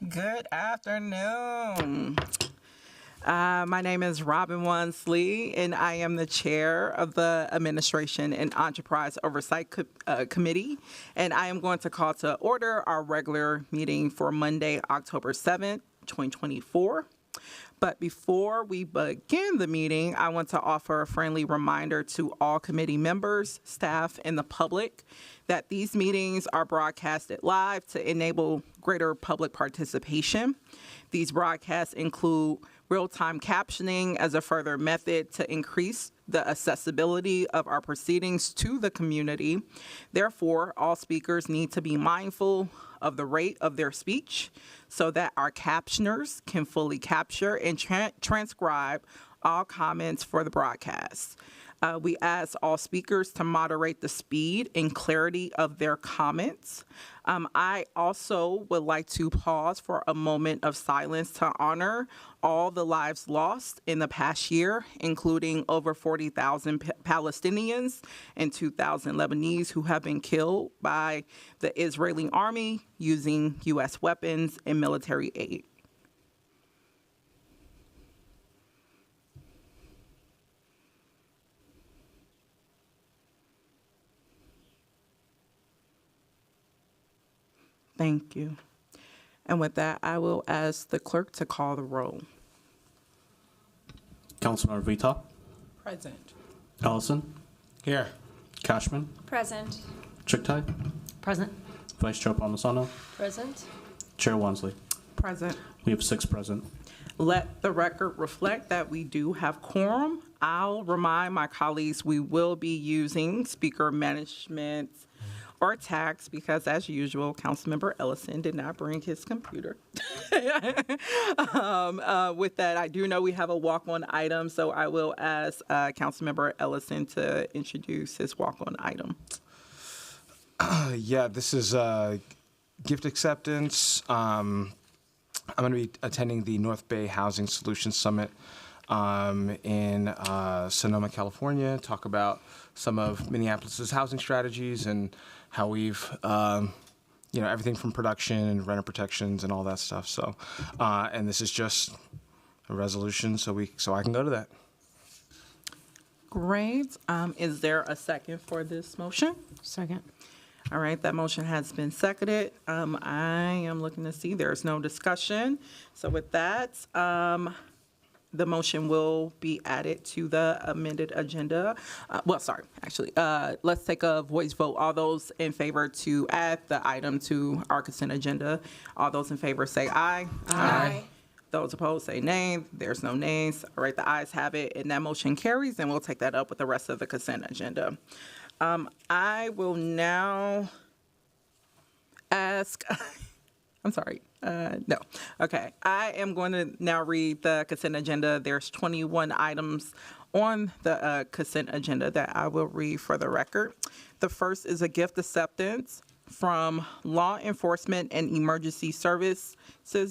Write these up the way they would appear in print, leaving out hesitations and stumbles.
Good afternoon. My name is Robin Wansley, and I am the chair of the Administration and Enterprise Oversight Committee. And I am going to call to order our regular meeting for Monday, October 7th, 2024. But before we begin the meeting, I want to offer a friendly reminder to all committee members, staff, and the public that these meetings are broadcasted live to enable greater public participation. These broadcasts include real-time captioning as a further method to increase the accessibility of our proceedings to the community. Therefore, all speakers need to be mindful of the rate of their speech so that our captioners can fully capture and transcribe all comments for the broadcast. We ask all speakers to moderate the speed and clarity of their comments. I also would like to pause for a moment of silence to honor all the lives lost in the past year, including over 40,000 Palestinians and 2,000 Lebanese who have been killed by the Israeli army using U.S. weapons and military aid. Thank you. And with that, I will ask the clerk to call the roll. Councilmember Vita, Present. Ellison, Here. Cashman, Present. Chictai, Present. Vice Chair Palmisano, Present. Chair Wansley. Present. We have 6 present. Let the record reflect that we do have quorum. I'll remind my colleagues we will be using speaker management or tax because, as usual, Councilmember Ellison did not bring his computer. With that, I do know we have a walk-on item, so I will ask Councilmember Ellison to introduce his walk-on item. Yeah, this is gift acceptance. I'm going to be attending the North Bay Housing Solutions Summit in Sonoma, California, talk about some of Minneapolis's housing strategies and how we've, everything from production and renter protections and all that stuff. So, and this is just a resolution so I can go to that. Great. Is there a second for this motion? Second. All right, that motion has been seconded. I am looking to see there's no discussion. So with that, the motion will be added to the amended agenda. Let's take a voice vote. All those in favor to add the item to our consent agenda, all those in favor say aye. Aye. Those opposed say nay. There's no nays. All right, the ayes have it, and that motion carries, and we'll take that up with the rest of the consent agenda. I will now ask, I'm sorry, no. Okay, I am going to now read the consent agenda. There's 21 items on the consent agenda that I will read for the record. The first is a gift acceptance from Law Enforcement and Emergency Services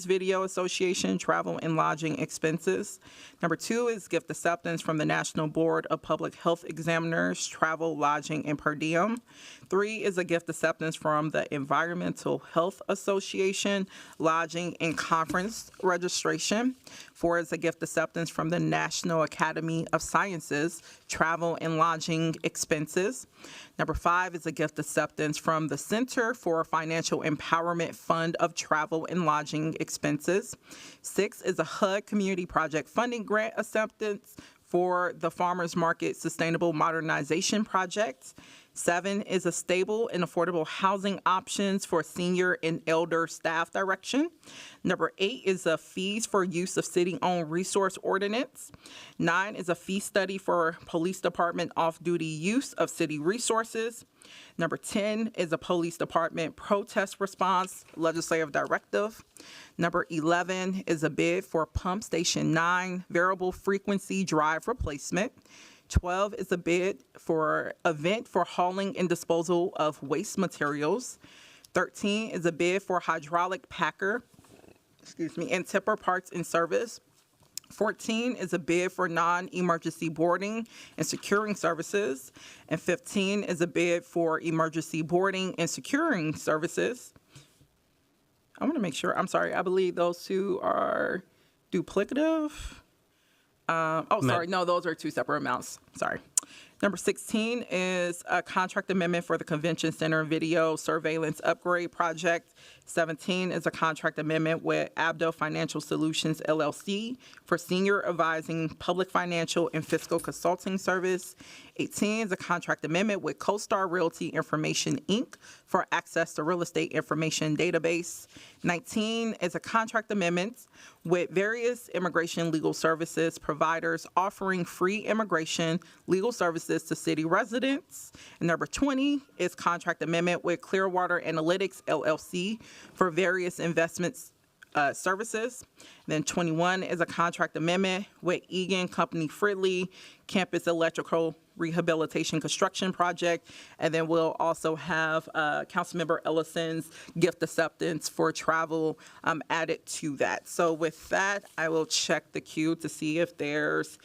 Video Association, travel and lodging expenses. Number 2 is gift acceptance from the National Board of Public Health Examiners, travel, lodging, and per diem. 3 is a gift acceptance from the Environmental Health Association, lodging and conference registration. 4 is a gift acceptance from the National Academy of Sciences, travel and lodging expenses. Number 5 is a gift acceptance from the Center for Financial Empowerment Fund of Travel and Lodging Expenses. 6 is a HUD Community Project Funding Grant acceptance for the Farmers Market Sustainable Modernization Project. 7 is a stable and affordable housing options for senior and elder staff direction. Number 8 is a fees for use of city-owned resource ordinance. 9 is a fee study for police department off-duty use of city resources. Number 10 is a police department protest response legislative directive. Number 11 is a bid for Pump Station 9 variable frequency drive replacement. 12 is a bid for event for hauling and disposal of waste materials. 13 is a bid for hydraulic packer, and tipper parts and service. 14 is a bid for non-emergency boarding and securing services. And 15 is a bid for emergency boarding and securing services. I want to make sure. I'm sorry. I believe those two are duplicative. Sorry. No, those are two separate amounts. Sorry. Number 16 is a contract amendment for the Convention Center Video Surveillance Upgrade Project. 17 is a contract amendment with Abdo Financial Solutions, LLC, for senior advising public financial and fiscal consulting service. 18 is a contract amendment with CoStar Realty Information, Inc. for access to real estate information database. 19 is a contract amendment with various immigration legal services providers offering free immigration legal services to city residents. And number 20 is contract amendment with Clearwater Analytics, LLC, for various investments services. Then 21 is a contract amendment with Egan Company Fridley Campus Electrical Rehabilitation Construction Project. And then we'll also have Councilmember Ellison's gift acceptance for travel added to that. So with that, I will check the queue to see if there's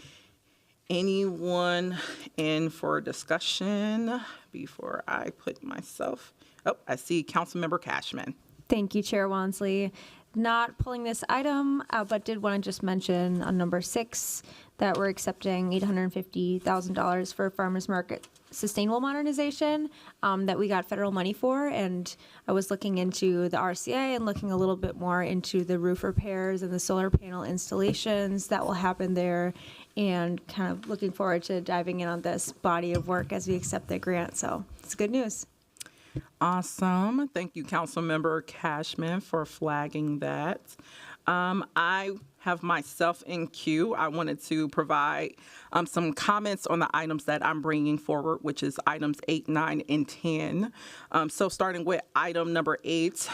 anyone in for discussion before I put myself. Oh, I see Councilmember Cashman. Thank you, Chair Wansley. Not pulling this item, but did want to just mention on number 6 that we're accepting $850,000 for farmers market sustainable modernization that we got federal money for. And I was looking into the RCA and looking a little bit more into the roof repairs and the solar panel installations that will happen there, and kind of looking forward to diving in on this body of work as we accept the grant. So it's good news. Awesome. Thank you, Councilmember Cashman, for flagging that. I have myself in queue. I wanted to provide some comments on the items that I'm bringing forward, which is items 8, 9, and 10. So starting with item number 8,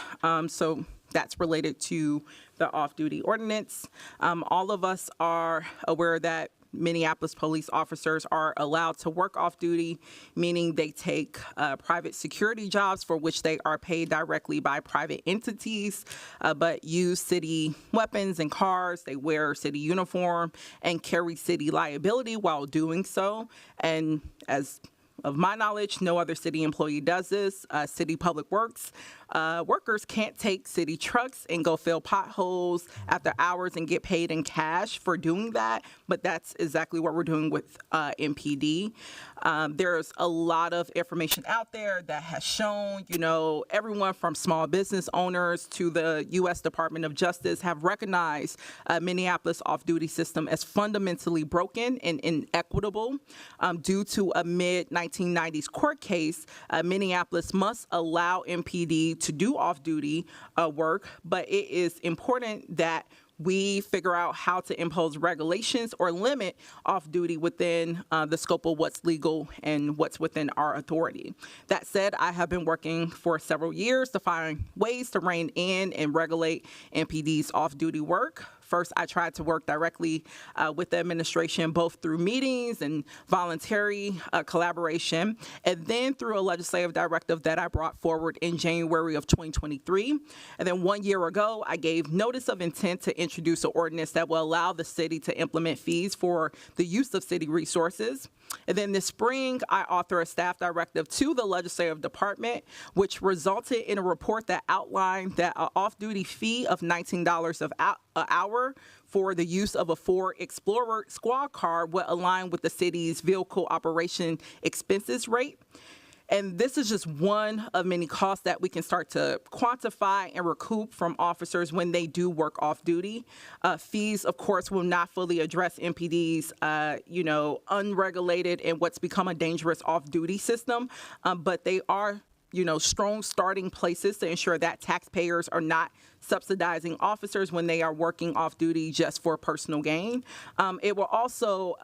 so that's related to the off-duty ordinance. All of us are aware that Minneapolis police officers are allowed to work off-duty, meaning they take private security jobs for which they are paid directly by private entities, but use city weapons and cars. They wear city uniform and carry city liability while doing so. And as of my knowledge, no other city employee does this. City Public Works workers can't take city trucks and go fill potholes after hours and get paid in cash for doing that, but that's exactly what we're doing with MPD. There's a lot of information out there that has shown, everyone from small business owners to the U.S. Department of Justice have recognized Minneapolis off-duty system as fundamentally broken and inequitable. Due to a mid-1990s court case, Minneapolis must allow MPD to do off-duty work, but it is important that we figure out how to impose regulations or limit off-duty within the scope of what's legal and what's within our authority. That said, I have been working for several years to find ways to rein in and regulate MPD's off-duty work. First, I tried to work directly with the administration, both through meetings and voluntary collaboration, and then through a legislative directive that I brought forward in January of 2023. And then 1 year ago, I gave notice of intent to introduce an ordinance that will allow the city to implement fees for the use of city resources. And then this spring, I authored a staff directive to the legislative department, which resulted in a report that outlined that an off-duty fee of $19 an hour for the use of a Ford Explorer squad car would align with the city's vehicle operation expenses rate. And this is just one of many costs that we can start to quantify and recoup from officers when they do work off duty. Fees, of course, will not fully address MPD's, unregulated and what's become a dangerous off-duty system, but they are strong starting places to ensure that taxpayers are not subsidizing officers when they are working off duty just for personal gain. It will also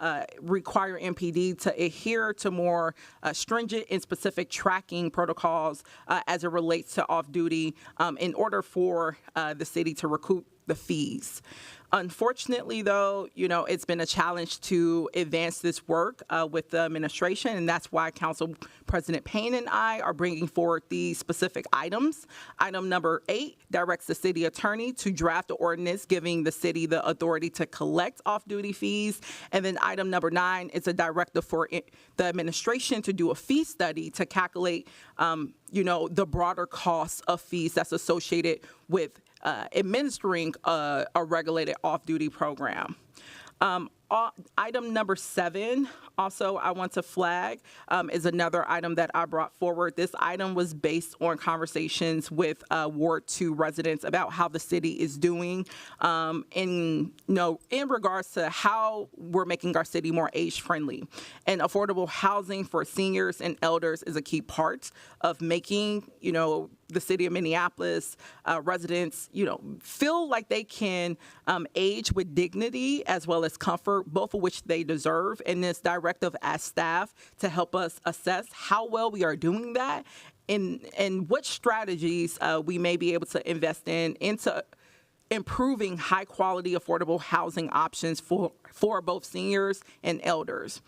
require MPD to adhere to more stringent and specific tracking protocols as it relates to off duty in order for the city to recoup the fees. Unfortunately, though, it's been a challenge to advance this work with the administration, and that's why Council President Payne and I are bringing forward these specific items. Item number 8 directs the city attorney to draft the ordinance giving the city the authority to collect off-duty fees. And then item number 9 is a directive for the administration to do a fee study to calculate, the broader costs of fees that's associated with administering a regulated off-duty program. Item number 7, also I want to flag, is another item that I brought forward. This item was based on conversations with Ward 2 residents about how the city is doing in regards to how we're making our city more age-friendly. And affordable housing for seniors and elders is a key part of making, the city of Minneapolis residents, feel like they can age with dignity as well as comfort, both of which they deserve. And this directive as staff to help us assess how well we are doing that and what strategies we may be able to invest into improving high quality affordable housing options for both seniors and elders.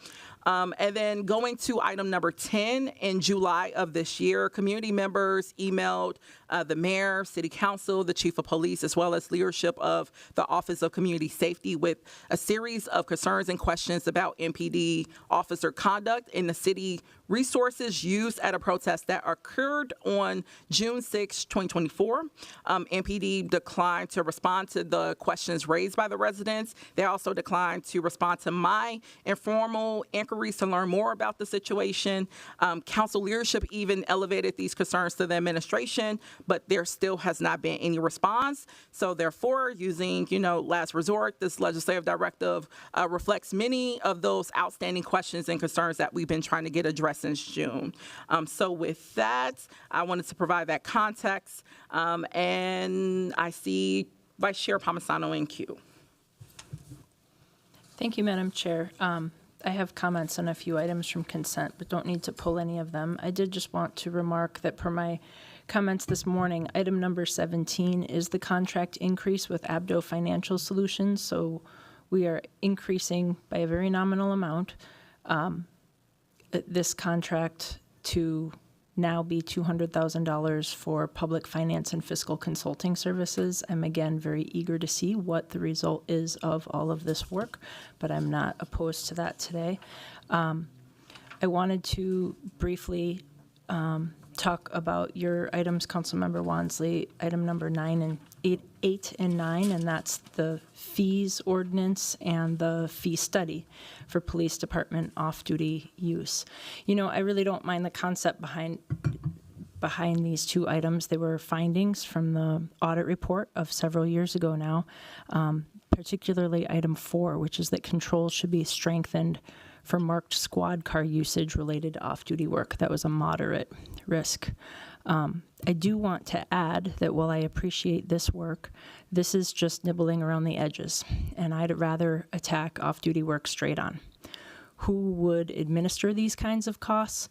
And then going to item number 10, in July of this year, community members emailed the mayor, city council, the chief of police, as well as leadership of the Office of Community Safety with a series of concerns and questions about MPD officer conduct and the city resources used at a protest that occurred on June 6, 2024. MPD declined to respond to the questions raised by the residents. They also declined to respond to my informal inquiries to learn more about the situation. Council leadership even elevated these concerns to the administration, but there still has not been any response. So therefore, using, last resort, this legislative directive reflects many of those outstanding questions and concerns that we've been trying to get addressed since June. So with that, I wanted to provide that context. And I see Vice Chair Palmisano in queue. Thank you, Madam Chair. I have comments on a few items from consent, but don't need to pull any of them. I did just want to remark that per my comments this morning, item number 17 is the contract increase with Abdo Financial Solutions. So we are increasing by a very nominal amount this contract to now be $200,000 for public finance and fiscal consulting services. I'm again very eager to see what the result is of all of this work, but I'm not opposed to that today. I wanted to briefly talk about your items, Councilmember Wansley, item number 8 and 9, and that's the fees ordinance and the fee study for police department off-duty use. I really don't mind the concept behind these two items. They were findings from the audit report of several years ago now, particularly item 4, which is that controls should be strengthened for marked squad car usage related to off-duty work. That was a moderate risk. I do want to add that while I appreciate this work, this is just nibbling around the edges, and I'd rather attack off-duty work straight on. Who would administer these kinds of costs?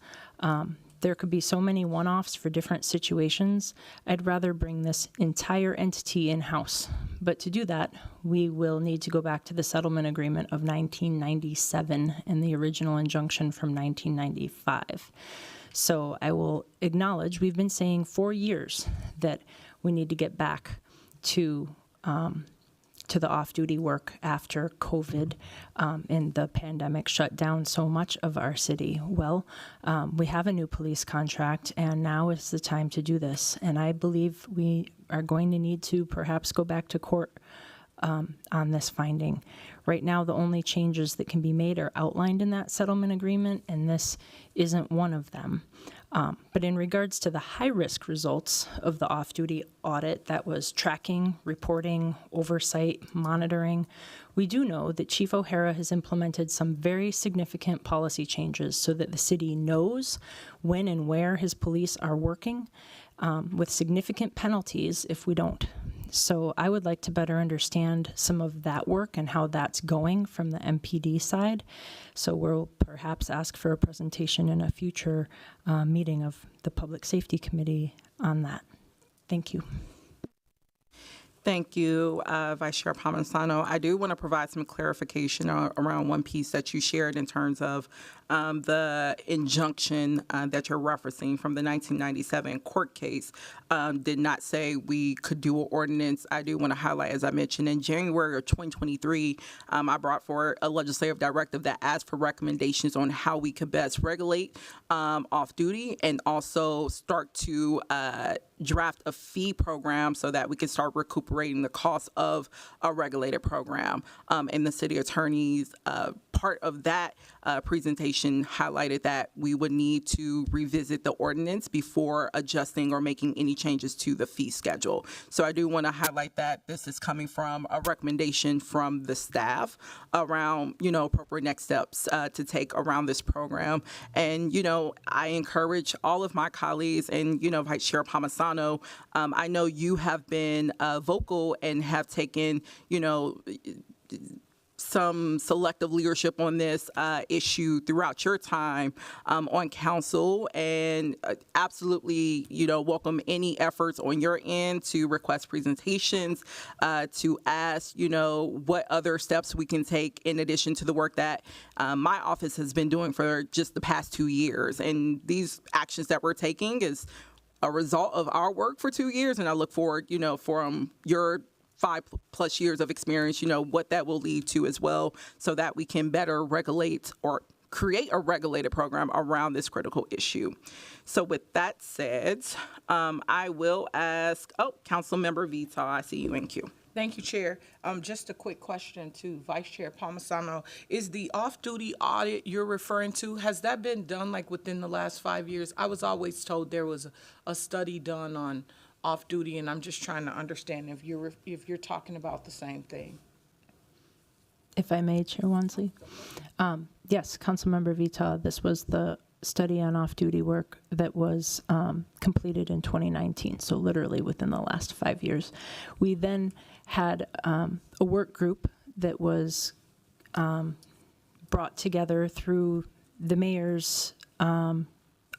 There could be so many one-offs for different situations. I'd rather bring this entire entity in-house. But to do that, we will need to go back to the settlement agreement of 1997 and the original injunction from 1995. So I will acknowledge we've been saying for years that we need to get back to the off-duty work after COVID and the pandemic shut down so much of our city. Well, we have a new police contract, and now is the time to do this. And I believe we are going to need to perhaps go back to court on this finding. Right now, the only changes that can be made are outlined in that settlement agreement, and this isn't one of them. But in regards to the high-risk results of the off-duty audit, that was tracking, reporting, oversight, monitoring, we do know that Chief O'Hara has implemented some very significant policy changes so that the city knows when and where his police are working, with significant penalties if we don't. So I would like to better understand some of that work and how that's going from the MPD side. So we'll perhaps ask for a presentation in a future meeting of the Public Safety Committee on that. Thank you. Thank you, Vice Chair Palmisano. I do want to provide some clarification around one piece that you shared in terms of the injunction that you're referencing from the 1997 court case did not say we could do an ordinance. I do want to highlight, as I mentioned, in January of 2023, I brought forward a legislative directive that asked for recommendations on how we could best regulate off-duty and also start to draft a fee program so that we can start recuperating the cost of a regulated program. And the city attorney's part of that presentation highlighted that we would need to revisit the ordinance before adjusting or making any changes to the fee schedule. So I do want to highlight that this is coming from a recommendation from the staff around, appropriate next steps to take around this program. And, I encourage all of my colleagues and, Vice Chair Palmisano, I know you have been vocal and have taken, some selective leadership on this issue throughout your time on council, and absolutely, welcome any efforts on your end to request presentations, to ask, what other steps we can take in addition to the work that my office has been doing for just the past 2 years. And these actions that we're taking is a result of our work for 2 years, and I look forward, from your 5+ years of experience, what that will lead to as well, so that we can better regulate or create a regulated program around this critical issue. So with that said, I will ask, Councilmember Vita, I see you in queue. Thank you, Chair. Just a quick question to Vice Chair Palmisano. Is the off-duty audit you're referring to, has that been done like within the last 5 years? I was always told there was a study done on off-duty, and I'm just trying to understand if you're talking about the same thing. If I may, Chair Wansley. Yes, Councilmember Vita, this was the study on off-duty work that was completed in 2019, so literally within the last 5 years. We then had a work group that was brought together through the mayor's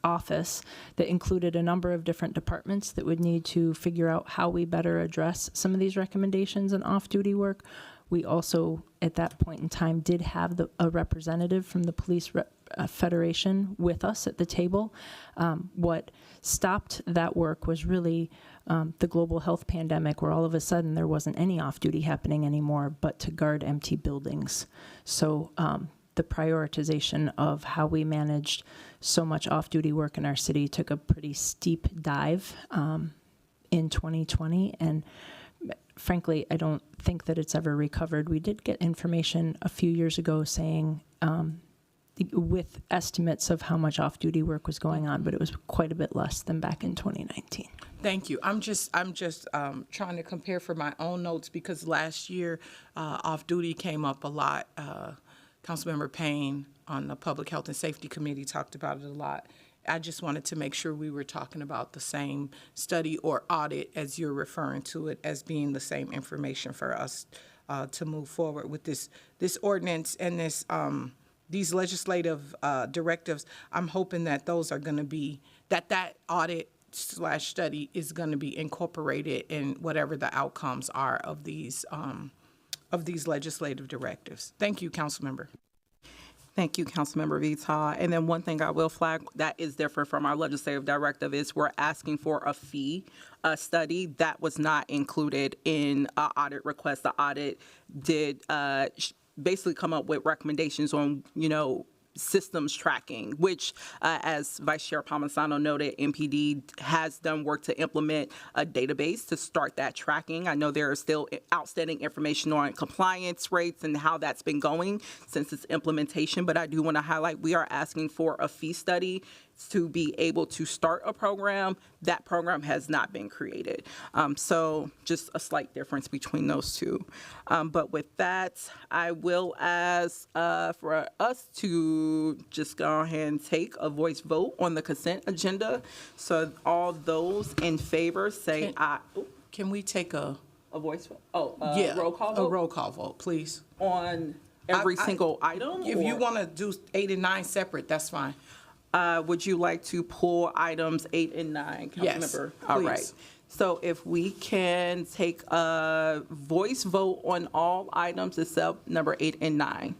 office that included a number of different departments that would need to figure out how we better address some of these recommendations in off-duty work. We also, at that point in time, did have a representative from the Police Federation with us at the table. What stopped that work was really the global health pandemic, where all of a sudden there wasn't any off-duty happening anymore, but to guard empty buildings. So the prioritization of how we managed so much off-duty work in our city took a pretty steep dive in 2020, and frankly, I don't think that it's ever recovered. We did get information a few years ago saying, with estimates of how much off-duty work was going on, but it was quite a bit less than back in 2019. Thank you. I'm just trying to compare for my own notes, because last year off-duty came up a lot. Councilmember Payne on the Public Health and Safety Committee talked about it a lot. I just wanted to make sure we were talking about the same study or audit as you're referring to it as being the same information for us to move forward with this ordinance and these legislative directives. I'm hoping that those are going to be, that audit / study is going to be incorporated in whatever the outcomes are of these legislative directives. Thank you, Councilmember. Thank you, Councilmember Vita. And then one thing I will flag that is different from our legislative directive is we're asking for a fee study that was not included in our audit request. The audit did basically come up with recommendations on, systems tracking, which, as Vice Chair Palmisano noted, MPD has done work to implement a database to start that tracking. I know there is still outstanding information on compliance rates and how that's been going since its implementation, but I do want to highlight we are asking for a fee study to be able to start a program. That program has not been created. So just a slight difference between those two. But with that, I will ask for us to just go ahead and take a voice vote on the consent agenda. So all those in favor say aye. Can we take a voice vote? Roll call vote? A roll call vote, please. On every single item? If you want to do 8 and 9 separate, that's fine. Would you like to pull items 8 and 9, Councilmember? Yes, All please. right. So if we can take a voice vote on all items except number 8 and 9.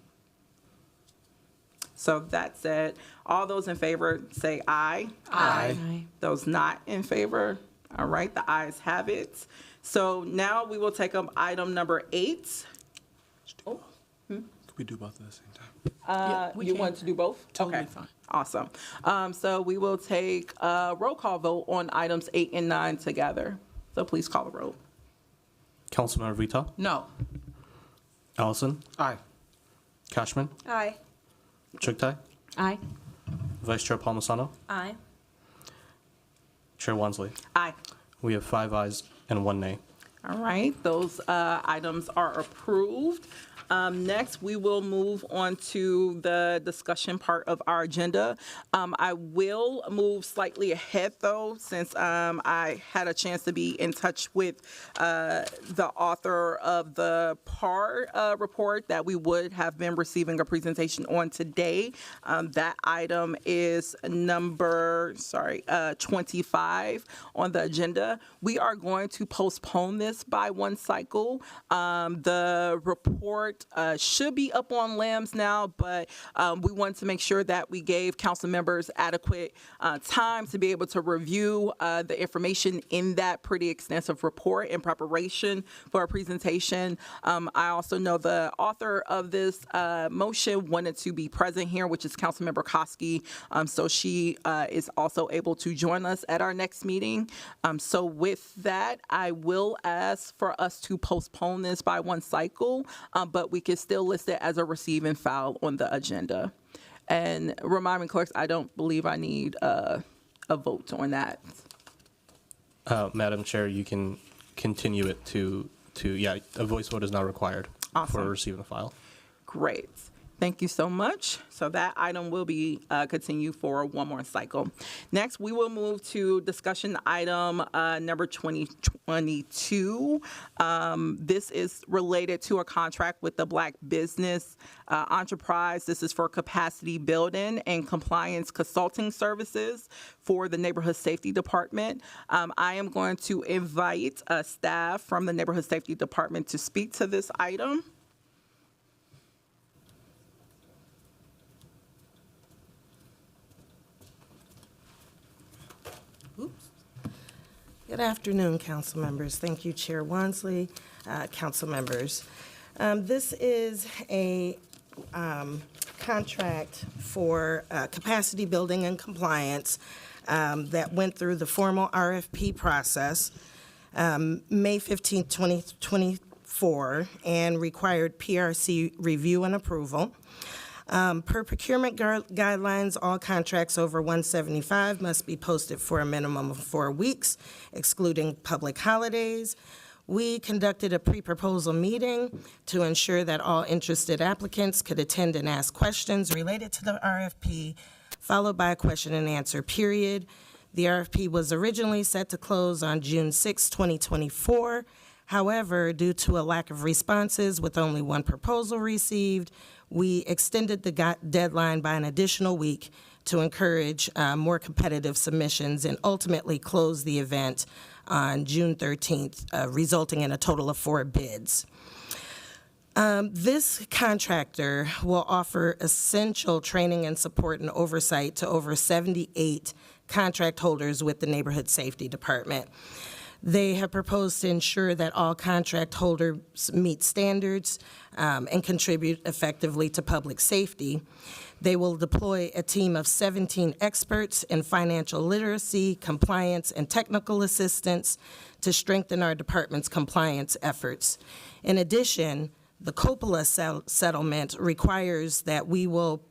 So that said, all those in favor say aye. Aye. Those not in favor, all right, the ayes have it. So now we will take up item number 8. We do both at the same time. Yeah, we You can. want to do both? Totally Okay. fine. Awesome. So we will take a roll call vote on items 8 and 9 together. So please call the roll. Councilmember Vita, No. Allison, Aye. Cashman, Aye. Chugtai, Aye. Vice Chair Palmisano, Aye. Chair Wansley. Aye. We have 5 ayes and 1 nay. All right, those items are approved. Next, we will move on to the discussion part of our agenda. I will move slightly ahead, though, since I had a chance to be in touch with the author of the PAR report that we would have been receiving a presentation on today. That item is number 25 on the agenda. We are going to postpone this by one cycle. The report should be up on LAMS now, but we wanted to make sure that we gave council members adequate time to be able to review the information in that pretty extensive report in preparation for a presentation. I also know the author of this motion wanted to be present here, which is Councilmember Koski, so she is also able to join us at our next meeting. So with that, I will ask for us to postpone this by one cycle, but we can still list it as a receive and file on the agenda. And remind me, clerks, I don't believe I need a vote on that. Madam Chair, you can continue it to a voice vote is now required Awesome. for receive and file. Great. Thank you so much. So that item will be continued for one more cycle. Next, we will move to discussion item number 2022. This is related to a contract with the Black Business Enterprise. This is for capacity building and compliance consulting services for the Neighborhood Safety Department. I am going to invite staff from the Neighborhood Safety Department to speak to this item. Good afternoon, council members. Thank you, Chair Wansley, council members. This is a contract for capacity building and compliance that went through the formal RFP process May 15, 2024, and required PRC review and approval. Per procurement guidelines, all contracts over 175 must be posted for a minimum of 4 weeks, excluding public holidays. We conducted a pre-proposal meeting to ensure that all interested applicants could attend and ask questions related to the RFP, followed by a question and answer period. The RFP was originally set to close on June 6, 2024. However, due to a lack of responses with only one proposal received, we extended the deadline by an additional week to encourage more competitive submissions and ultimately close the event on June 13th, resulting in a total of 4 bids. This contractor will offer essential training and support and oversight to over 78 contract holders with the Neighborhood Safety Department. They have proposed to ensure that all contract holders meet standards and contribute effectively to public safety. They will deploy a team of 17 experts in financial literacy, compliance, and technical assistance to strengthen our department's compliance efforts. In addition, the Coppola settlement requires that we will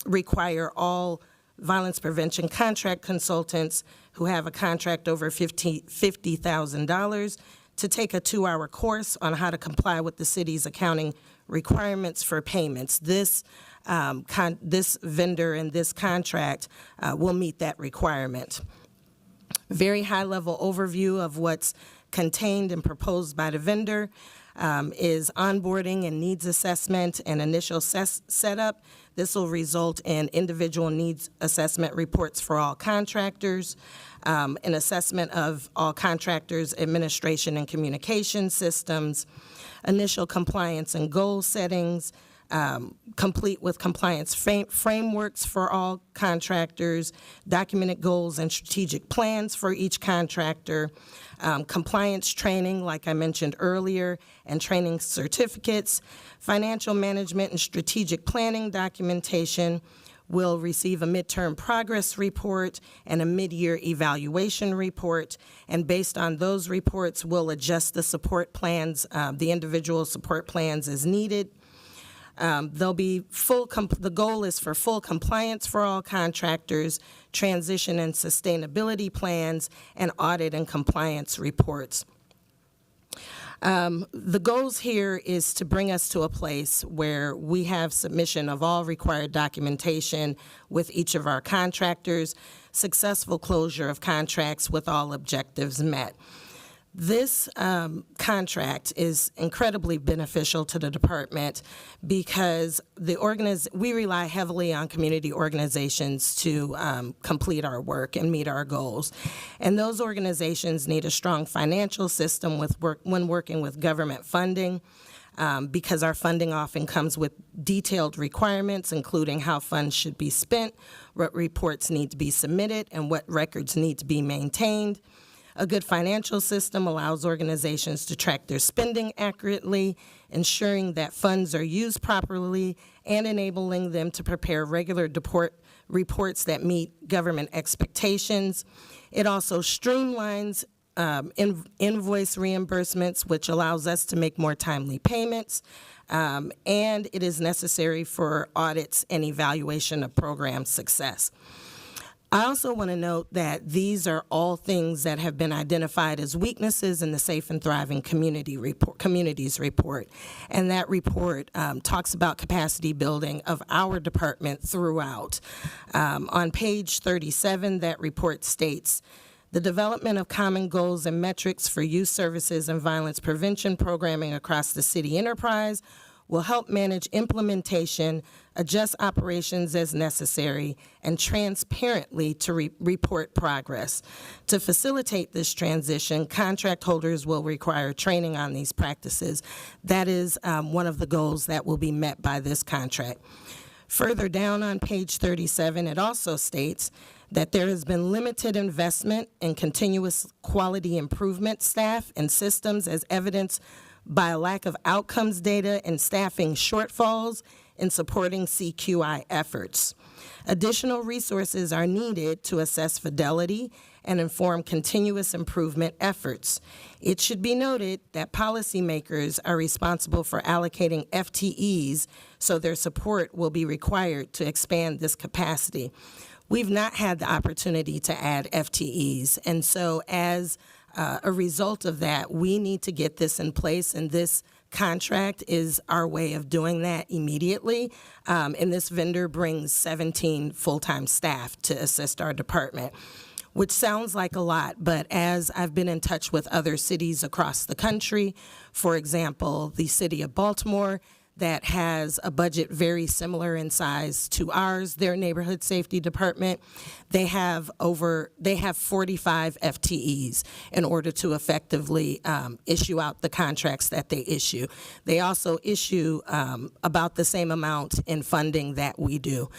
require all violence prevention contract consultants who have a contract over $50,000 to take a 2-hour course on how to comply with the city's accounting requirements for payments. This vendor and this contract will meet that requirement. Very high-level overview of what's contained and proposed by the vendor is onboarding and needs assessment and initial setup. This will result in individual needs assessment reports for all contractors, an assessment of all contractors' administration and communication systems, initial compliance and goal settings, complete with compliance frameworks for all contractors, documented goals and strategic plans for each contractor, compliance training, like I mentioned earlier, and training certificates, financial management and strategic planning documentation. Will receive a midterm progress report and a mid-year evaluation report, and based on those reports, we'll adjust the support plans, the individual support plans as needed. There'll be the goal is for full compliance for all contractors, transition and sustainability plans, and audit and compliance reports. The goals here is to bring us to a place where we have submission of all required documentation with each of our contractors, successful closure of contracts with all objectives met. This contract is incredibly beneficial to the department because we rely heavily on community organizations to complete our work and meet our goals. And those organizations need a strong financial system when working with government funding. Because our funding often comes with detailed requirements, including how funds should be spent, what reports need to be submitted, and what records need to be maintained. A good financial system allows organizations to track their spending accurately, ensuring that funds are used properly, and enabling them to prepare regular reports that meet government expectations. It also streamlines invoice reimbursements, which allows us to make more timely payments, and it is necessary for audits and evaluation of program success. I also want to note that these are all things that have been identified as weaknesses in the Safe and Thriving Communities report. And that report talks about capacity building of our department throughout. On page 37, that report states, the development of common goals and metrics for youth services and violence prevention programming across the city enterprise will help manage implementation, adjust operations as necessary, and transparently to report progress. To facilitate this transition, contract holders will require training on these practices. That is one of the goals that will be met by this contract. Further down on page 37, it also states that there has been limited investment in continuous quality improvement staff and systems as evidenced by a lack of outcomes data and staffing shortfalls in supporting CQI efforts. Additional resources are needed to assess fidelity and inform continuous improvement efforts. It should be noted that policymakers are responsible for allocating FTEs, so their support will be required to expand this capacity. We've not had the opportunity to add FTEs, and so as a result of that, we need to get this in place, and this contract is our way of doing that immediately. And this vendor brings 17 full-time staff to assist our department, which sounds like a lot, but as I've been in touch with other cities across the country, for example, the city of Baltimore, that has a budget very similar in size to ours, their neighborhood safety department, they have 45 FTEs in order to effectively issue out the contracts that they issue. They also issue about the same amount in funding that we do.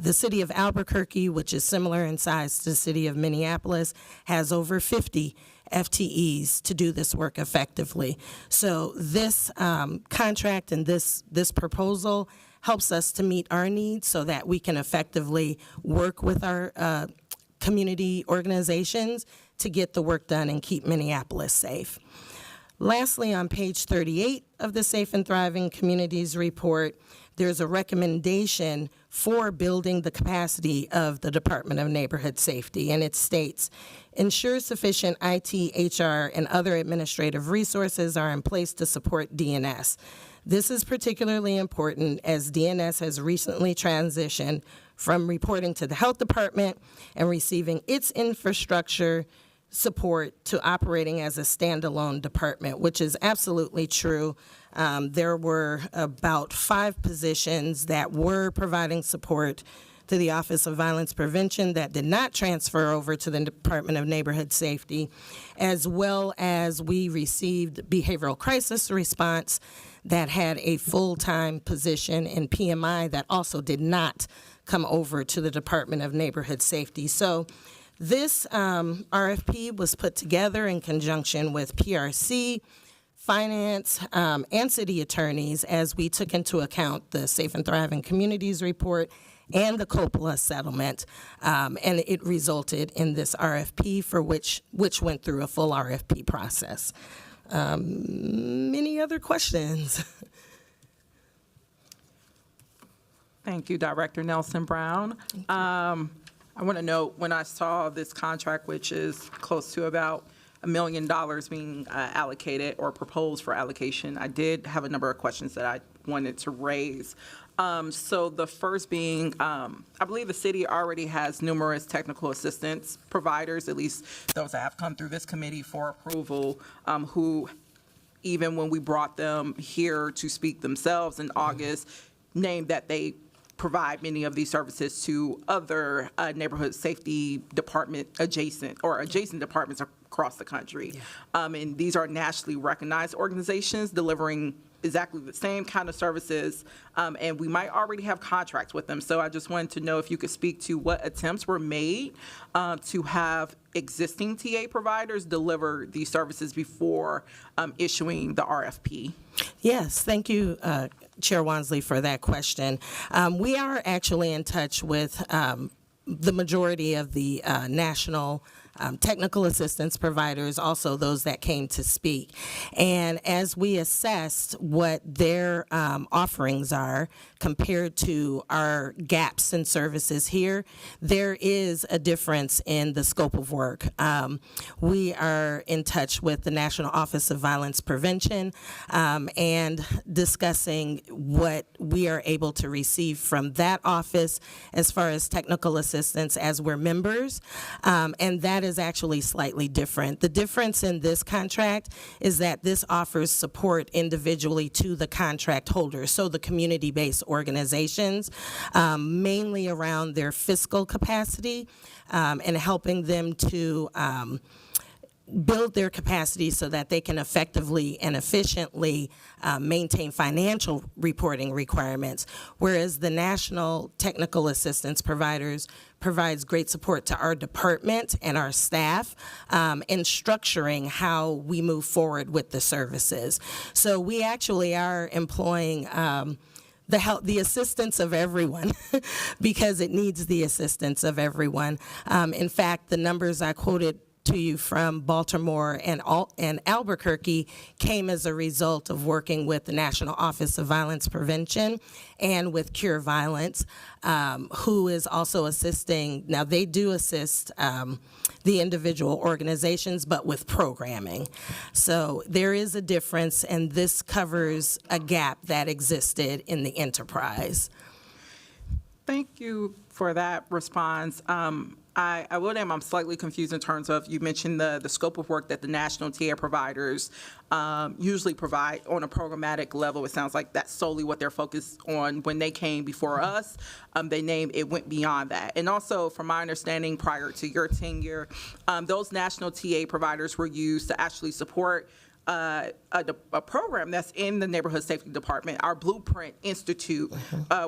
The city of Albuquerque, which is similar in size to the city of Minneapolis, has over 50 FTEs to do this work effectively. So this contract and this proposal helps us to meet our needs so that we can effectively work with our community organizations to get the work done and keep Minneapolis safe. Lastly, on page 38 of the Safe and Thriving Communities report, there's a recommendation for building the capacity of the Department of Neighborhood Safety, and it states, ensure sufficient IT, HR, and other administrative resources are in place to support DNS. This is particularly important as DNS has recently transitioned from reporting to the Health Department and receiving its infrastructure support to operating as a standalone department, which is absolutely true. There were about 5 positions that were providing support to the Office of Violence Prevention that did not transfer over to the Department of Neighborhood Safety, as well as we received behavioral crisis response that had a full-time position in PMI that also did not come over to the Department of Neighborhood Safety. So this RFP was put together in conjunction with PRC, finance, and city attorneys as we took into account the Safe and Thriving Communities report and the Coppola settlement, and it resulted in this RFP for which went through a full RFP process. Any other questions? Thank you, Director Nelson Brown. I want to note, when I saw this contract, which is close to about $1 million being allocated or proposed for allocation, I did have a number of questions that I wanted to raise. So the first being, I believe the city already has numerous technical assistance providers, at least those that have come through this committee for approval, who, even when we brought them here to speak themselves in August, named that they provide many of these services to other neighborhood safety department adjacent departments across the country. And these are nationally recognized organizations delivering exactly the same kind of services, and we might already have contracts with them. So I just wanted to know if you could speak to what attempts were made to have existing TA providers deliver these services before issuing the RFP. Yes, thank you, Chair Wansley, for that question. We are actually in touch with the majority of the national technical assistance providers, also those that came to speak. And as we assessed what their offerings are compared to our gaps in services here, there is a difference in the scope of work. We are in touch with the National Office of Violence Prevention and discussing what we are able to receive from that office as far as technical assistance as we're members, and that is actually slightly different. The difference in this contract is that this offers support individually to the contract holders, so the community-based organizations, mainly around their fiscal capacity and helping them to build their capacity so that they can effectively and efficiently maintain financial reporting requirements, whereas the national technical assistance providers provides great support to our department and our staff in structuring how we move forward with the services. So we actually are employing the assistance of everyone because it needs the assistance of everyone. In fact, the numbers I quoted to you from Baltimore and Albuquerque came as a result of working with the National Office of Violence Prevention and with Cure Violence, who is also assisting. Now, they do assist the individual organizations, but with programming. So there is a difference, and this covers a gap that existed in the enterprise. Thank you for that response. I will name I'm slightly confused in terms of, you mentioned the scope of work that the national TA providers usually provide on a programmatic level. It sounds like that's solely what they're focused on. When they came before us, they named it went beyond that. And also, from my understanding, prior to your tenure, those national TA providers were used to actually support a program that's in the Neighborhood Safety Department, our Blueprint Institute,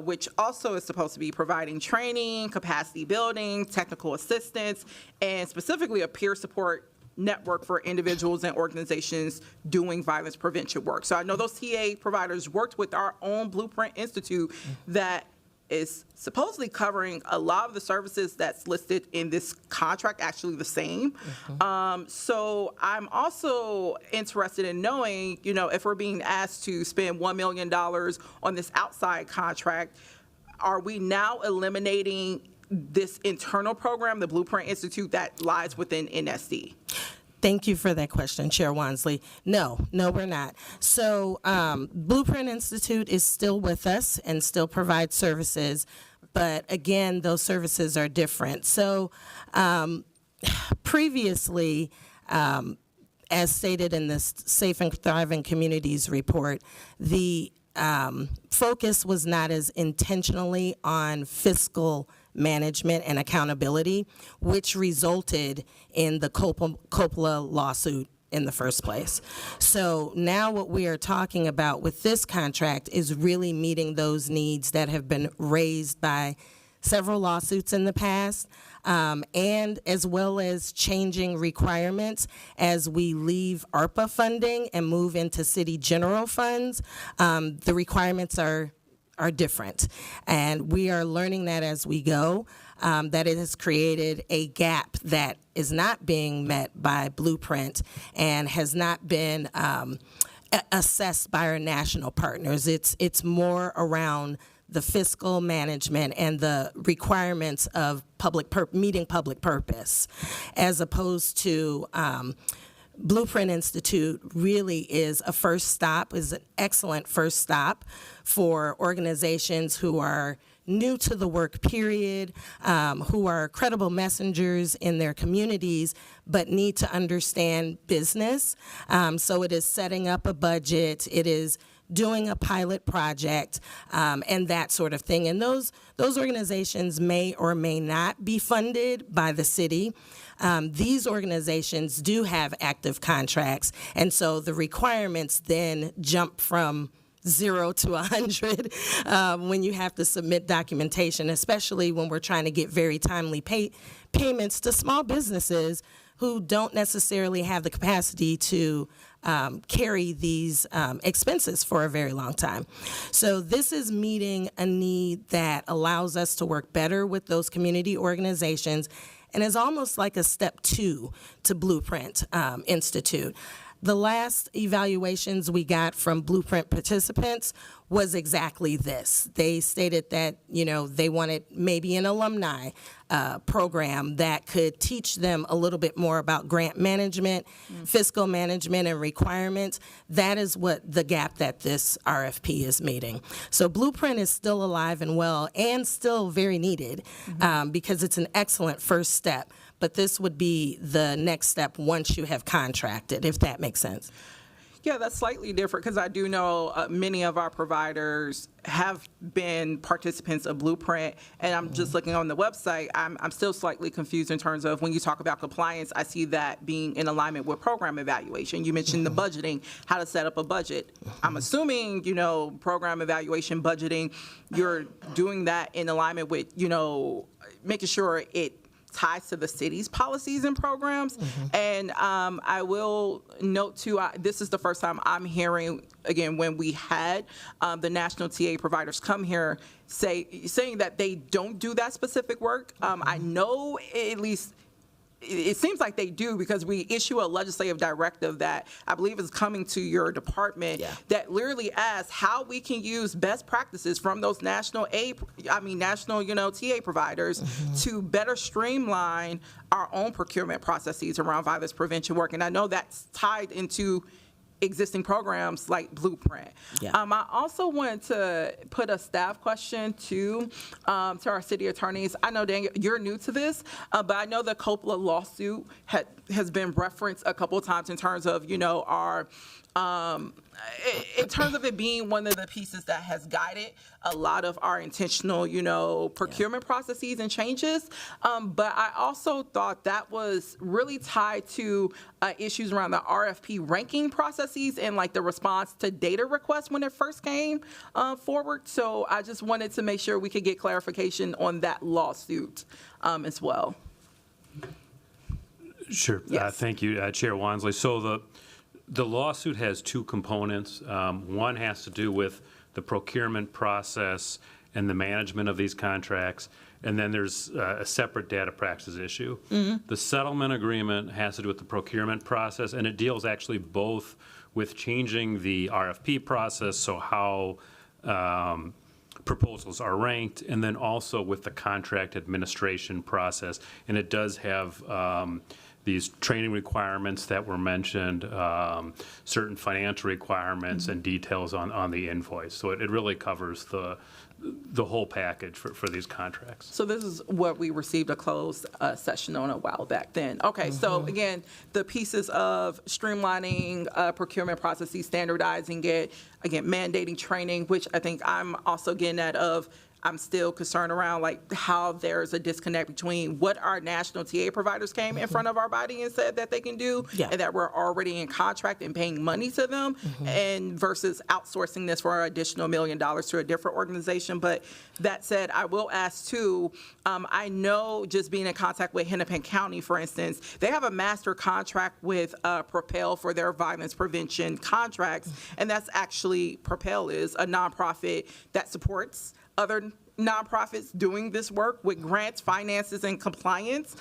which also is supposed to be providing training, capacity building, technical assistance, and specifically a peer support network for individuals and organizations doing violence prevention work. So I know those TA providers worked with our own Blueprint Institute that is supposedly covering a lot of the services that's listed in this contract, actually the same. So I'm also interested in knowing, if we're being asked to spend $1 million on this outside contract, are we now eliminating this internal program, the Blueprint Institute, that lies within NSD? Thank you for that question, Chair Wansley. No, we're not. So Blueprint Institute is still with us and still provides services, but again, those services are different. So previously, as stated in the Safe and Thriving Communities report, the focus was not as intentionally on fiscal management, and accountability, which resulted in the Coppola lawsuit in the first place. So now what we are talking about with this contract is really meeting those needs that have been raised by several lawsuits in the past, and as well as changing requirements as we leave ARPA funding and move into city general funds. The requirements are different, and we are learning that as we go, that it has created a gap that is not being met by Blueprint and has not been assessed by our national partners. It's more around the fiscal management and the requirements of meeting public purpose, as opposed to Blueprint Institute really is a first stop, is an excellent first stop for organizations who are new to the work period, who are credible messengers in their communities, but need to understand business. So it is setting up a budget, it is doing a pilot project, and that sort of thing. And those organizations may or may not be funded by the city. These organizations do have active contracts, and so the requirements then jump from 0 to 100 when you have to submit documentation, especially when we're trying to get very timely payments to small businesses who don't necessarily have the capacity to carry these expenses for a very long time. So this is meeting a need that allows us to work better with those community organizations and is almost like a step 2 to Blueprint Institute. The last evaluations we got from Blueprint participants was exactly this. They stated that, they wanted maybe an alumni program that could teach them a little bit more about grant management, fiscal management, and requirements. That is what the gap that this RFP is meeting. So Blueprint is still alive and well and still very needed because it's an excellent first step. But this would be the next step once you have contracted, if that makes sense. Yeah, that's slightly different because I do know many of our providers have been participants of Blueprint, and I'm just looking on the website. I'm still slightly confused in terms of when you talk about compliance, I see that being in alignment with program evaluation. You mentioned the budgeting, how to set up a budget. I'm assuming, program evaluation, budgeting, you're doing that in alignment with, making sure it ties to the city's policies and programs. And I will note too, this is the first time I'm hearing, again, when we had the national TA providers come here saying that they don't do that specific work. I know at least it seems like they do because we issue a legislative directive that I believe is coming to your department that literally asks how we can use best practices from those national TA providers to better streamline our own procurement processes around violence prevention work. And I know that's tied into existing programs like Blueprint. I also wanted to put a staff question to our city attorneys. I know, Daniel, you're new to this, but I know the Coppola lawsuit has been referenced a couple of times in terms of, our in terms of it being one of the pieces that has guided a lot of our intentional, procurement processes and changes. But I also thought that was really tied to issues around the RFP ranking processes and like the response to data requests when it first came forward. So I just wanted to make sure we could get clarification on that lawsuit as well. Sure. Yes. Thank you, Chair Wansley. So the lawsuit has two components. One has to do with the procurement process and the management of these contracts, and then there's a separate data practices issue. The settlement agreement has to do with the procurement process, and it deals actually both with changing the RFP process, so how proposals are ranked, and then also with the contract administration process. And it does have these training requirements that were mentioned, certain financial requirements and details on the invoice. So it really covers the whole package for these contracts. So this is what we received a closed session on a while back then. Okay, so again, the pieces of streamlining procurement processes, standardizing it, again, mandating training, which I think I'm also getting at of, I'm still concerned around like how there's a disconnect between what our national TA providers came in front of our body and said that they can do, Yeah. and that we're already in contract and paying money to them, and versus outsourcing this for an additional $1 million to a different organization. But that said, I will ask too, I know just being in contact with Hennepin County, for instance, they have a master contract with Propel for their violence prevention contracts, and that's actually, Propel is a nonprofit that supports other nonprofits doing this work with grants, finances, and compliance.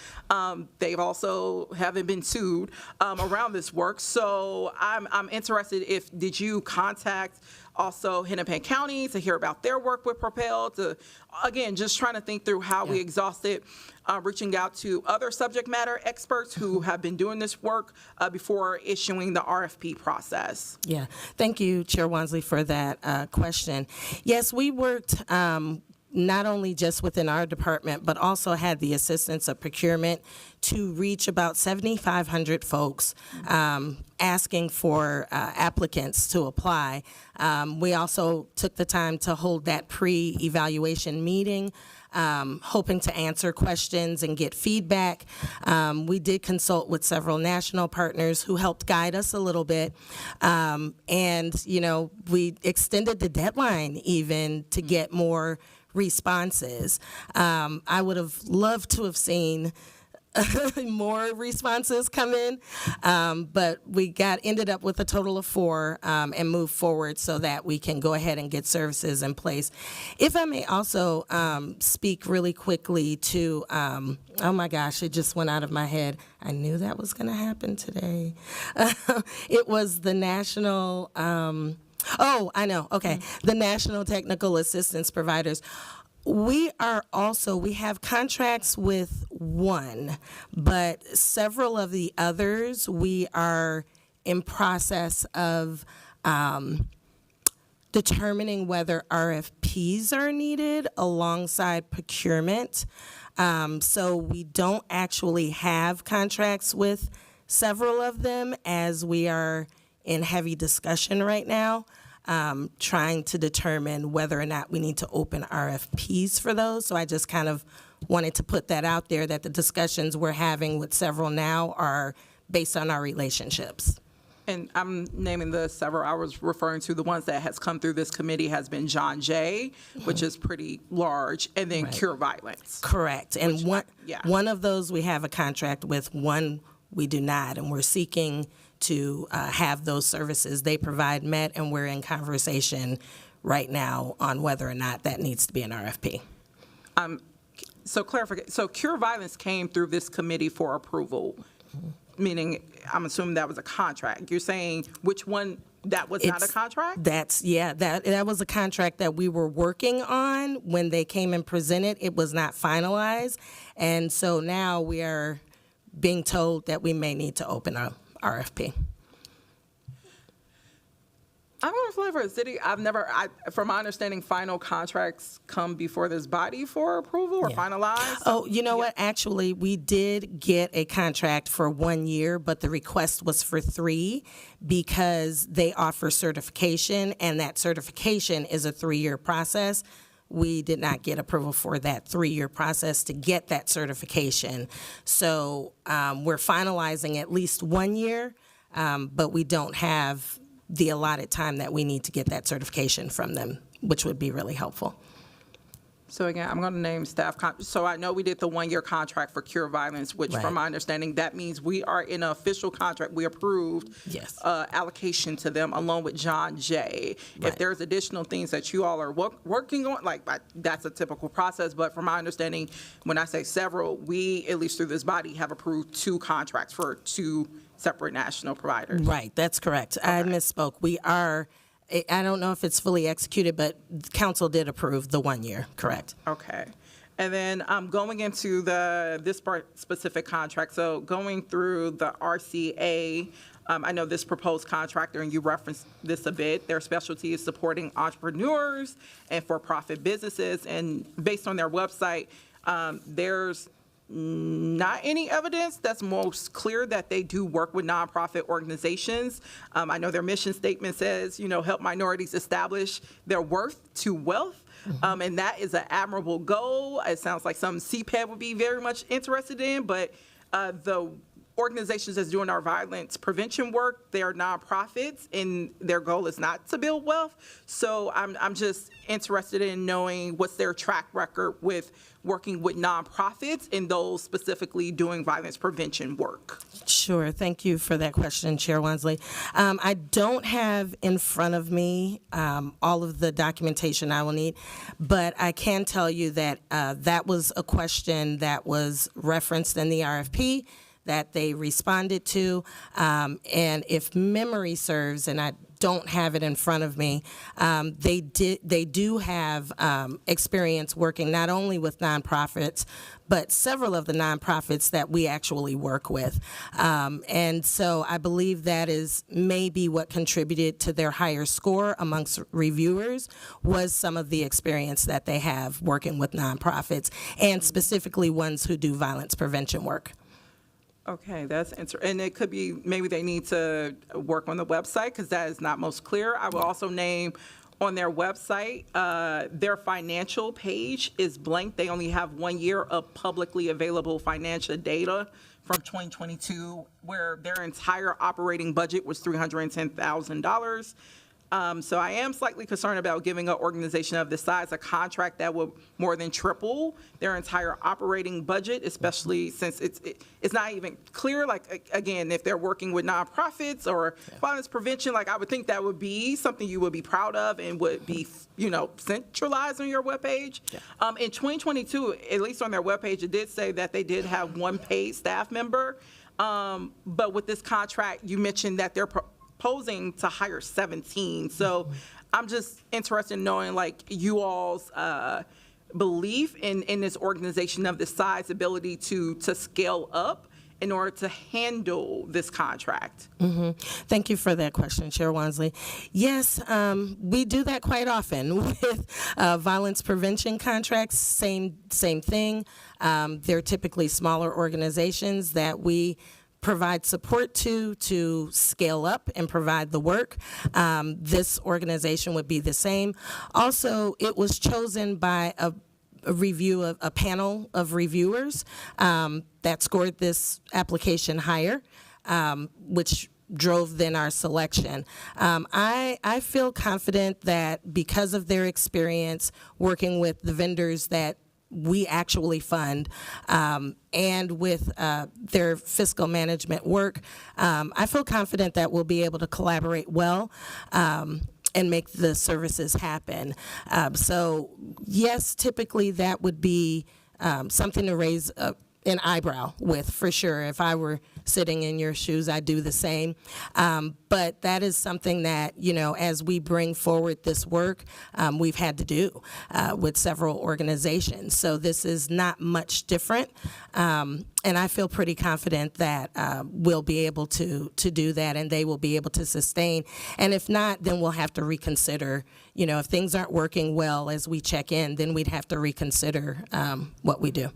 They've also haven't been sued around this work. So I'm interested did you contact also Hennepin County to hear about their work with Propel, to, again, just trying to think through how we exhausted, reaching out to other subject matter experts who have been doing this work before issuing the RFP process. Yeah, thank you, Chair Wansley, for that question. Yes, we worked not only just within our department, but also had the assistance of procurement to reach about 7,500 folks asking for applicants to apply. We also took the time to hold that pre-evaluation meeting, hoping to answer questions and get feedback. We did consult with several national partners who helped guide us a little bit. And, you know, we extended the deadline even to get more responses. I would have loved to have seen more responses come in, but we ended up with a total of 4 and moved forward so that we can go ahead and get services in place. If I may also speak really quickly to, oh my gosh, it just went out of my head. I knew that was going to happen today. It was the national, oh, I know, okay, the National Technical Assistance Providers. We have contracts with one, but several of the others, we are in process of determining whether RFPs are needed alongside procurement. So we don't actually have contracts with several of them, as we are in heavy discussion right now. Trying to determine whether or not we need to open RFPs for those. So I just kind of wanted to put that out there, that the discussions we're having with several now are based on our relationships. And I'm naming the several I was referring to. The ones that has come through this committee has been John Jay, which is pretty large, and then Cure Violence. Correct. And yeah. one of those we have a contract with, one we do not, and we're seeking to have those services they provide met, and we're in conversation right now on whether or not that needs to be an RFP. So clarification. So Cure Violence came through this committee for approval, meaning I'm assuming that was a contract. You're saying which one that was not a contract? That was a contract that we were working on when they came and presented. It was not finalized, and so now we are being told that we may need to open a RFP. I'm going to flavor a city. From my understanding, final contracts come before this body for approval or finalized. Oh, you know what? Actually, we did get a contract for 1 year, but the request was for 3 because they offer certification, and that certification is a 3-year process. We did not get approval for that 3-year process to get that certification. So we're finalizing at least 1 year, but we don't have the allotted time that we need to get that certification from them, which would be really helpful. So again, I'm going to name staff. So I know we did the 1-year contract for Cure Violence, which from my understanding, that means we are in an official contract. We approved allocation to them along with John Jay. If there's additional things that you all are working on, that's a typical process. But from my understanding, when I say several, we, at least through this body, have approved 2 contracts for 2 separate national providers. Right, that's correct. Okay. I misspoke. We are, I don't know if it's fully executed, but council did approve the 1 year, correct? Okay. And then going into this specific contract, so going through the RCA, I know this proposed contractor, and you referenced this a bit, their specialty is supporting entrepreneurs and for-profit businesses, and based on their website, there's not any evidence that's most clear that they do work with nonprofit organizations. I know their mission statement says, help minorities establish their worth to wealth. And that is an admirable goal. It sounds like something CPED would be very much interested in, but the organizations that's doing our violence prevention work, they are nonprofits, and their goal is not to build wealth. So I'm just interested in knowing what's their track record with working with nonprofits and those specifically doing violence prevention work. Sure. Thank you for that question, Chair Wansley. I don't have in front of me all of the documentation I will need, but I can tell you that that was a question that was referenced in the RFP that they responded to. And if memory serves, and I don't have it in front of me, they do have experience working not only with nonprofits, but several of the nonprofits that we actually work with. And so I believe that is maybe what contributed to their higher score amongst reviewers was some of the experience that they have working with nonprofits, and specifically ones who do violence prevention work. Okay, that's interesting. And it could be maybe they need to work on the website because that is not most clear. I will also name on their website, their financial page is blank. They only have 1 year of publicly available financial data from 2022, where their entire operating budget was $310,000. So I am slightly concerned about giving an organization of this size a contract that will more than triple their entire operating budget, especially since it's not even clear, like, again, if they're working with nonprofits or violence prevention, like, I would think that would be something you would be proud of and would be, centralized on your webpage. In 2022, at least on their webpage, it did say that they did have one paid staff member. But with this contract, you mentioned that they're proposing to hire 17. So I'm just interested in knowing, like, you all's belief in this organization of this size, ability to scale up in order to handle this contract. Thank you for that question, Chair Wansley. Yes, we do that quite often with violence prevention contracts. Same thing. They're typically smaller organizations that we provide support to scale up and provide the work. This organization would be the same. Also, it was chosen by a panel of reviewers that scored this application higher, which drove then our selection. I feel confident that because of their experience working with the vendors that we actually fund, and with their fiscal management work, I feel confident that we'll be able to collaborate well and make the services happen. So yes, typically that would be something to raise an eyebrow with, for sure. If I were sitting in your shoes, I'd do the same. But that is something that, as we bring forward this work, we've had to do with several organizations. So this is not much different. And I feel pretty confident that we'll be able to do that, and they will be able to sustain. And if not, then we'll have to reconsider. If things aren't working well as we check in, then we'd have to reconsider what we do.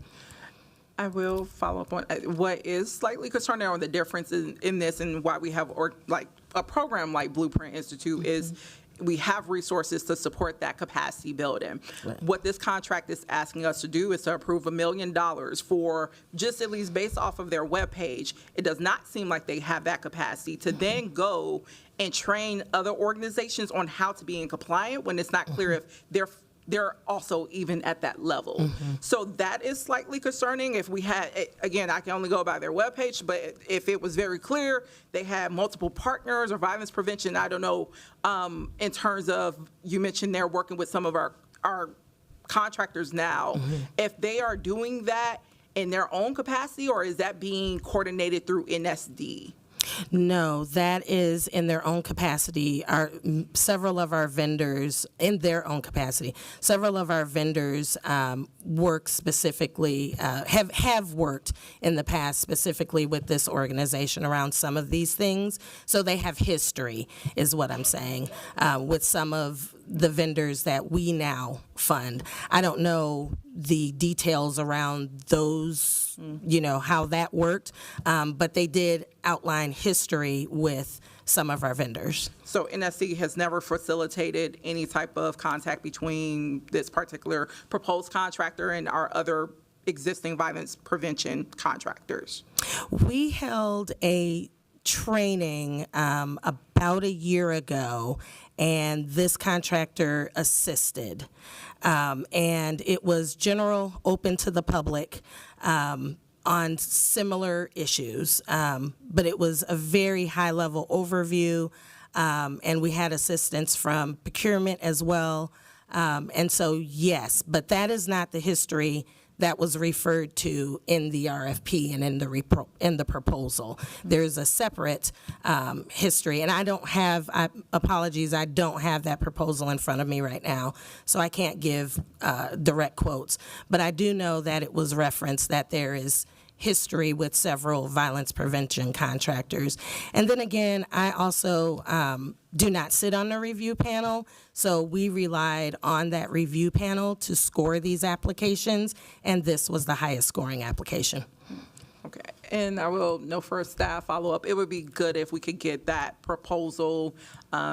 I will follow up on what is slightly concerning on the difference in this and why we have a program like Blueprint Institute is we have resources to support that capacity building. Right. What this contract is asking us to do is to approve $1 million for just at least based off of their webpage. It does not seem like they have that capacity to then go and train other organizations on how to be in compliant when it's not clear if they're also even at that level. So that is slightly concerning. If we had, again, I can only go by their webpage, but if it was very clear they had multiple partners or violence prevention, I don't know, in terms of, you mentioned they're working with some of our contractors now. If they are doing that in their own capacity, or is that being coordinated through NSD? No, that is in their own capacity. Several of our vendors, in their own capacity, work specifically, have worked in the past specifically with this organization around some of these things. So they have history, is what I'm saying, with some of the vendors that we now fund. I don't know the details around those, how that worked, but they did outline history with some of our vendors. So NSC has never facilitated any type of contact between this particular proposed contractor and our other existing violence prevention contractors? We held a training about a year ago, and this contractor assisted. And it was general, open to the public, on similar issues. But it was a very high-level overview, and we had assistance from procurement as well. And so, yes, but that is not the history that was referred to in the RFP and in the proposal. There's a separate history, and I don't have that proposal in front of me right now, so I can't give direct quotes. But I do know that it was referenced that there is history with several violence prevention contractors. And then again, I also do not sit on the review panel, so we relied on that review panel to score these applications, and this was the highest scoring application. Okay, and I will know for staff follow-up, it would be good if we could get that proposal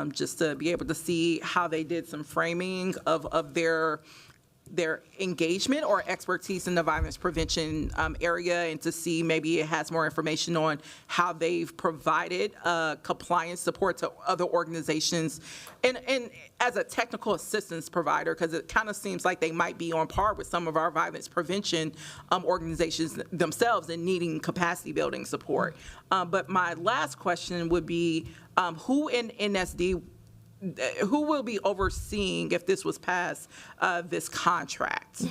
just to be able to see how they did some framing of their engagement or expertise in the violence prevention area, and to see maybe it has more information on how they've provided compliance support to other organizations and as a technical assistance provider, because it kind of seems like they might be on par with some of our violence prevention organizations themselves in needing capacity building support. But my last question would be, who in NSD who will be overseeing, if this was passed, this contract?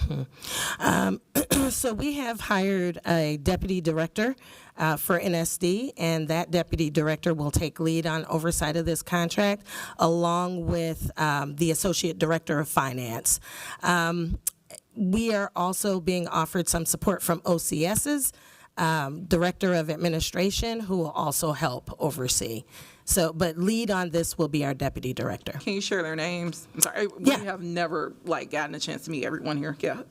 So we have hired a deputy director for NSD, and that deputy director will take lead on oversight of this contract, along with the associate director of finance. We are also being offered some support from OCS's director of administration, who will also help oversee. So, but lead on this will be our deputy director. Can you share their names? I'm sorry, Yeah. we have never gotten a chance to meet everyone here. Yeah.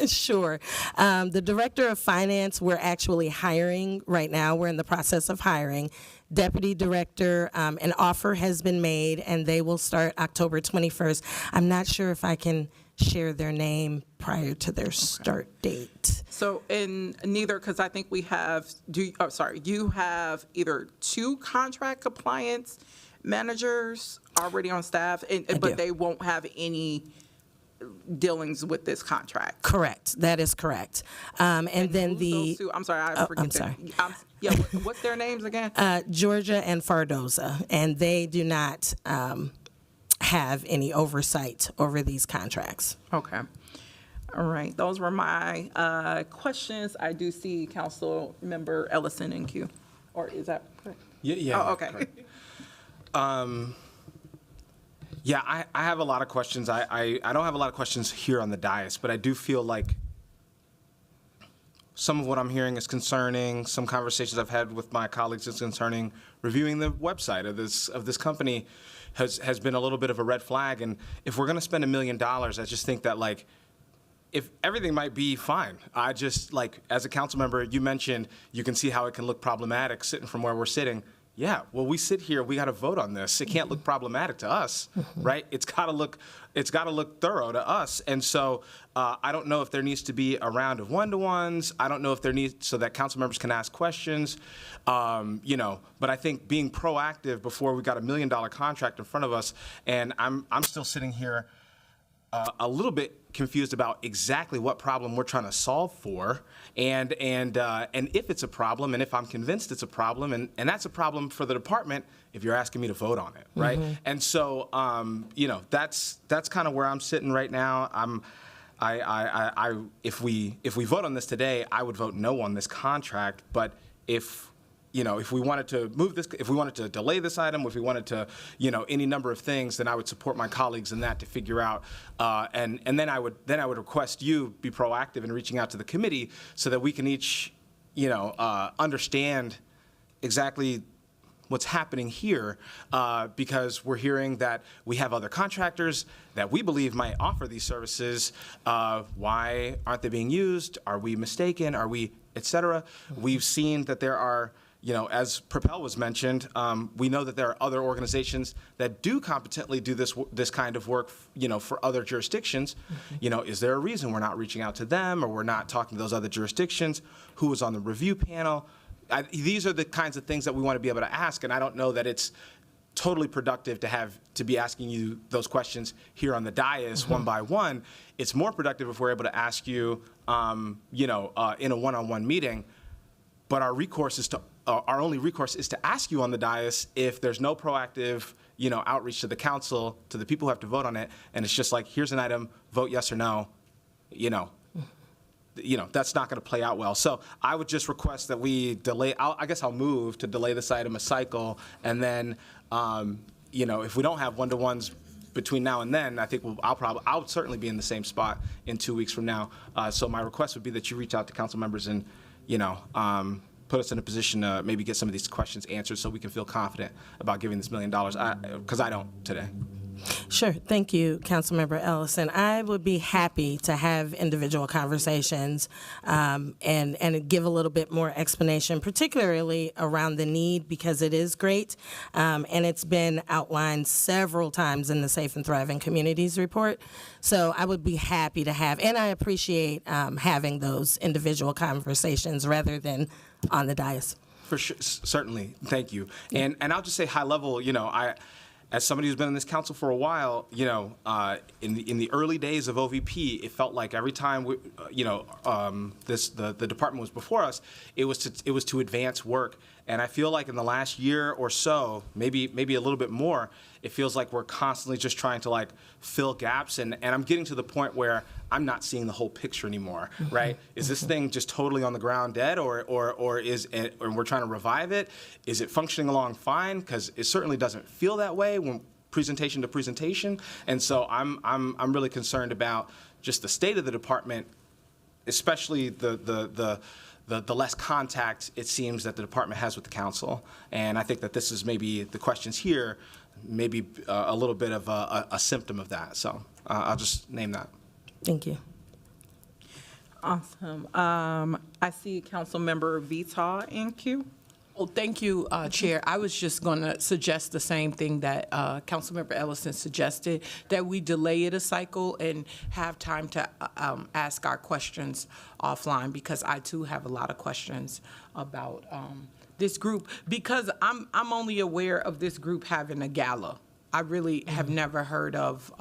Sure. The director of finance, we're actually hiring right now. We're in the process of hiring. Deputy director, an offer has been made, and they will start October 21st. I'm not sure if I can share their name prior to their start date. So in neither, because I think we have, you have either two contract compliance managers already on staff, but do. they won't have any dealings with this contract. Correct. That is correct. And then Who's the those two? I'm sorry, I forget. I'm sorry. What's their names again? Georgia and Fardoza, and they do not have any oversight over these contracts. Okay. All right. Those were my questions. I do see Council Member Ellison in queue. Or is that correct? Yeah. Oh, okay. Correct. Yeah, I have a lot of questions. I don't have a lot of questions here on the dais, but I do feel like some of what I'm hearing is concerning. Some conversations I've had with my colleagues is concerning. Reviewing the website of this company has been a little bit of a red flag. And if we're going to spend $1 million, I just think that, like, if everything might be fine. I just, like, as a council member, you mentioned you can see how it can look problematic sitting from where we're sitting. Yeah, well, we sit here, we got to vote on this. It can't look problematic to us, right? It's got to look thorough to us. And so I don't know if there needs to be a round of one-to-ones. I don't know if there needs, so that council members can ask questions, but I think being proactive before we got $1 million contract in front of us, and I'm still sitting here a little bit confused about exactly what problem we're trying to solve for, and if it's a problem, and if I'm convinced it's a problem, and that's a problem for the department if you're asking me to vote on it, right? Mm-hmm. And so, that's kind of where I'm sitting right now. If we vote on this today, I would vote no on this contract. But if we wanted to move this, if we wanted to delay this item, if we wanted to, any number of things, then I would support my colleagues in that to figure out, and then I would request you be proactive in reaching out to the committee so that we can each, understand exactly what's happening here, because we're hearing that we have other contractors that we believe might offer these services. Why aren't they being used? Are we mistaken? Are we, et cetera? We've seen that there are, as Propel was mentioned, we know that there are other organizations that do competently do this kind of work, for other jurisdictions. Is there a reason we're not reaching out to them, or we're not talking to those other jurisdictions? Who was on the review panel? These are the kinds of things that we want to be able to ask, and I don't know that it's totally productive to be asking you those questions here on the dais one by one. It's more productive if we're able to ask you, in a one-on-one meeting. But our only recourse is to ask you on the dais if there's no proactive, outreach to the council, to the people who have to vote on it, and it's just like, here's an item, vote yes or no, that's not going to play out well. So I would just request that we delay. I guess I'll move to delay this item a cycle, and then, if we don't have one-to-ones between now and then, I think I'll certainly be in the same spot in 2 weeks from now. So my request would be that you reach out to council members and, put us in a position to maybe get some of these questions answered so we can feel confident about giving this $1 million, because I don't today. Sure. Thank you, Councilmember Ellison. I would be happy to have individual conversations and give a little bit more explanation, particularly around the need, because it is great, and it's been outlined several times in the Safe and Thriving Communities report. So I would be happy to have, and I appreciate having those individual conversations rather than on the dais. For sure, certainly. Thank you. And I'll just say high level, as somebody who's been in this council for a while, in the early days of OVP, it felt like every time the department was before us, it was to advance work. And I feel like in the last year or so, maybe a little bit more, it feels like we're constantly just trying to fill gaps. And I'm getting to the point where I'm not seeing the whole picture anymore, right? Is this thing just totally on the ground dead, or we're trying to revive it? Is it functioning along fine? Because it certainly doesn't feel that way when presentation to presentation. And so I'm really concerned about just the state of the department, especially the less contact it seems that the department has with the council. And I think that this is maybe the questions here, maybe a little bit of a symptom of that. So I'll just name that. Thank you. Awesome. I see Councilmember Vita in queue. Oh, thank you, Chair. I was just going to suggest the same thing that Councilmember Ellison suggested, that we delay it a cycle and have time to ask our questions offline, because I too have a lot of questions about this group, because I'm only aware of this group having a gala. I really have never heard of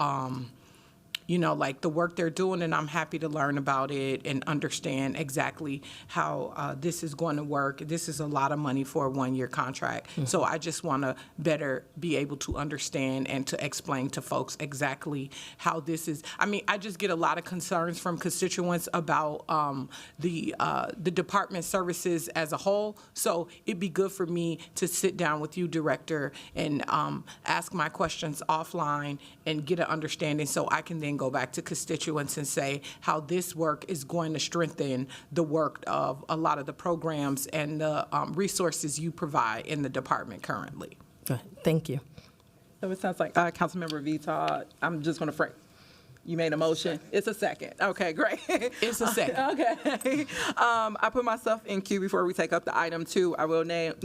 the work they're doing, and I'm happy to learn about it and understand exactly how this is going to work. This is a lot of money for a one-year contract. So I just want to better be able to understand and to explain to folks exactly how this is. I just get a lot of concerns from constituents about the department services as a whole. So it'd be good for me to sit down with you, Director, and ask my questions offline and get an understanding, so I can then go back to constituents and say how this work is going to strengthen the work of a lot of the programs and the resources you provide in the department currently. Go ahead. Thank you. So it sounds like Councilmember Vita, I'm just going to frame. You made a motion. It's a second. Okay, great. It's a second. Okay. I put myself in queue before we take up the item too. I will name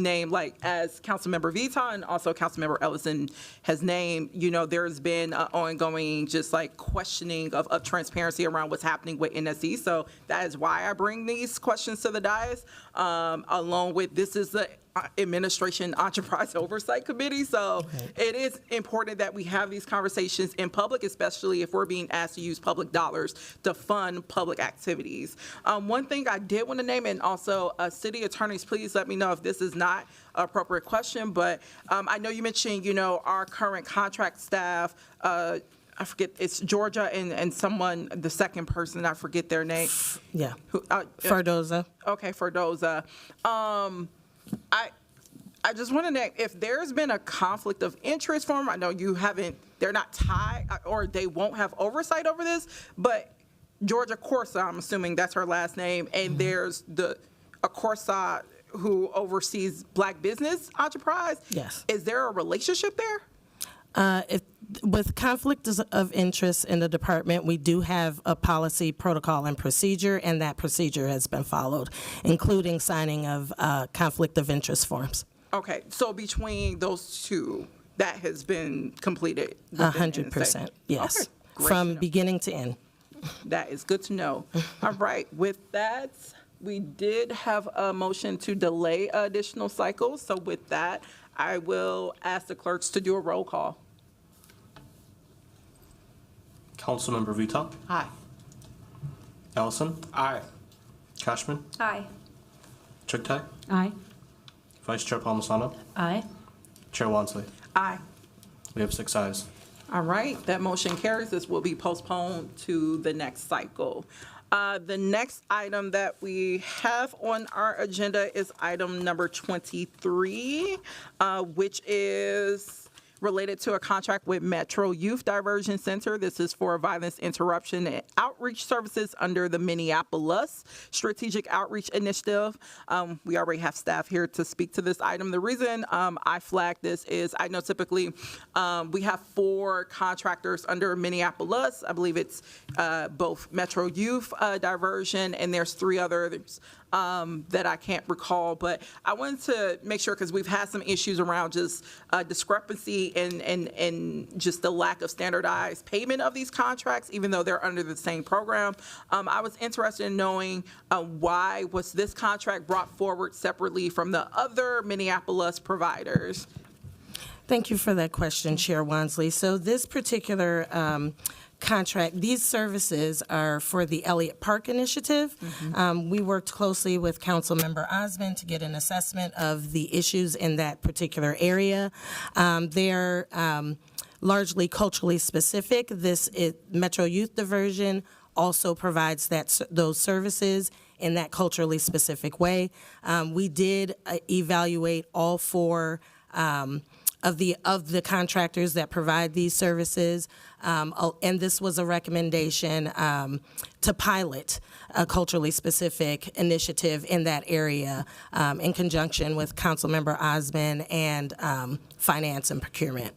as Councilmember Vita and also Councilmember Ellison has named, there's been ongoing just questioning of transparency around what's happening with NSE. So that is why I bring these questions to the dais, along with this is the Administration Enterprise Oversight Committee. So it is important that we have these conversations in public, especially if we're being asked to use public dollars to fund public activities. One thing I did want to name, and also city attorneys, please let me know if this is not an appropriate question, but I know you mentioned, our current contract staff, I forget, it's Georgia and someone, the second person, I forget their name. Yeah. Ferdoza. Okay, Ferdoza. I just want to know if there's been a conflict of interest for them. I know they're not tied, or they won't have oversight over this, but Georgia Corsa, I'm assuming that's her last name, and there's a Corsa who oversees Black business enterprise. Yes. Is there a relationship there? With conflict of interest in the department, we do have a policy, protocol, and procedure, and that procedure has been followed, including signing of conflict of interest forms. Okay, so between those two, that has been completed? within 100%, yes. Okay, great From to know. beginning to end. That is good to know. All right, with that, we did have a motion to delay additional cycles. So with that, I will ask the clerks to do a roll call. Councilmember Vita, Aye. Ellison, Aye. Cashman, Aye. Chugtai, Aye. Vice Chair Palmisano, Aye. Chair Wansley. Aye. We have 6 ayes. All right, that motion carries. This will be postponed to the next cycle. The next item that we have on our agenda is item number 23, which is related to a contract with Metro Youth Diversion Center. This is for violence interruption and outreach services under the Minneapolis Strategic Outreach Initiative. We already have staff here to speak to this item. The reason I flagged this is I know typically we have 4 contractors under Minneapolis. I believe it's both Metro Youth Diversion, and there's 3 others that I can't recall, but I wanted to make sure, because we've had some issues around just discrepancy and just the lack of standardized payment of these contracts, even though they're under the same program. I was interested in knowing why was this contract brought forward separately from the other Minneapolis providers? Thank you for that question, Chair Wansley. So this particular contract, these services are for the Elliott Park Initiative. We worked closely with Councilmember Osmond to get an assessment of the issues in that particular area. They're largely culturally specific. Metro Youth Diversion also provides those services in that culturally specific way. We did evaluate all 4 of the contractors that provide these services, and this was a recommendation to pilot a culturally specific initiative in that area in conjunction with Councilmember Osmond and Finance and Procurement.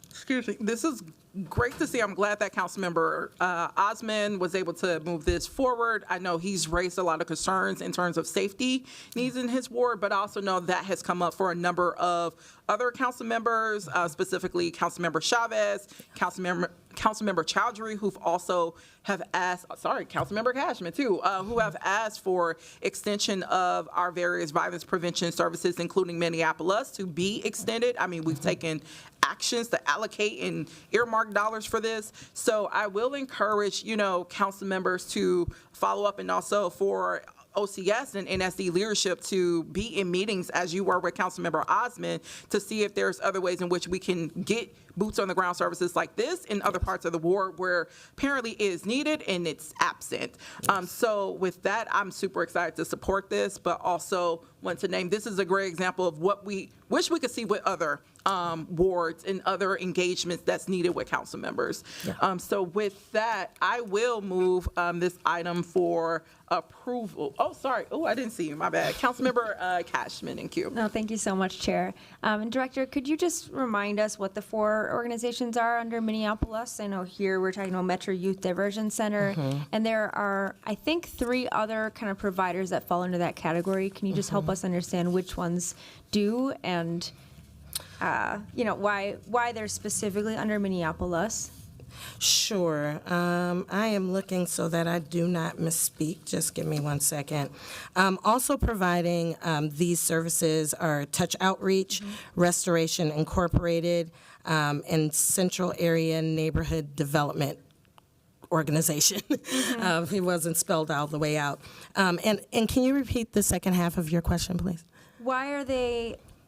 Excuse me, this is great to see. I'm glad that Councilmember Osmond was able to move this forward. I know he's raised a lot of concerns in terms of safety needs in his ward, but I also know that has come up for a number of other council members, specifically Councilmember Chavez, Councilmember Chowdhury, who've also have asked, Councilmember Cashman too, who have asked for extension of our various violence prevention services, including Minneapolis, to be extended. I mean, we've taken actions to allocate and earmark dollars for this. So I will encourage, council members to follow up, and also for OCS and NSD leadership to be in meetings, as you were with Councilmember Osmond, to see if there's other ways in which we can get boots on the ground services like this in other parts of the ward where apparently it is needed and it's absent. So with that, I'm super excited to support this, but also want to name this is a great example of what we wish we could see with other wards and other engagements that's needed with council members. So with that, I will move this item for approval. Oh, sorry. Oh, I didn't see you. My bad. Councilmember Cashman and Q. No, thank you so much, Chair. And Director, could you just remind us what the 4 organizations are under Minneapolis? I know here we're talking about Metro Youth Diversion Center, and there are, I think, 3 other kind of providers that fall under that category. Can you just help us understand which ones do, and why they're specifically under Minneapolis? Sure. I am looking so that I do not misspeak. Just give me one second. Also providing these services are Touch Outreach, Restoration Incorporated, and Central Area Neighborhood Development Organization. It wasn't spelled all the way out. And can you repeat the second half of your question, please?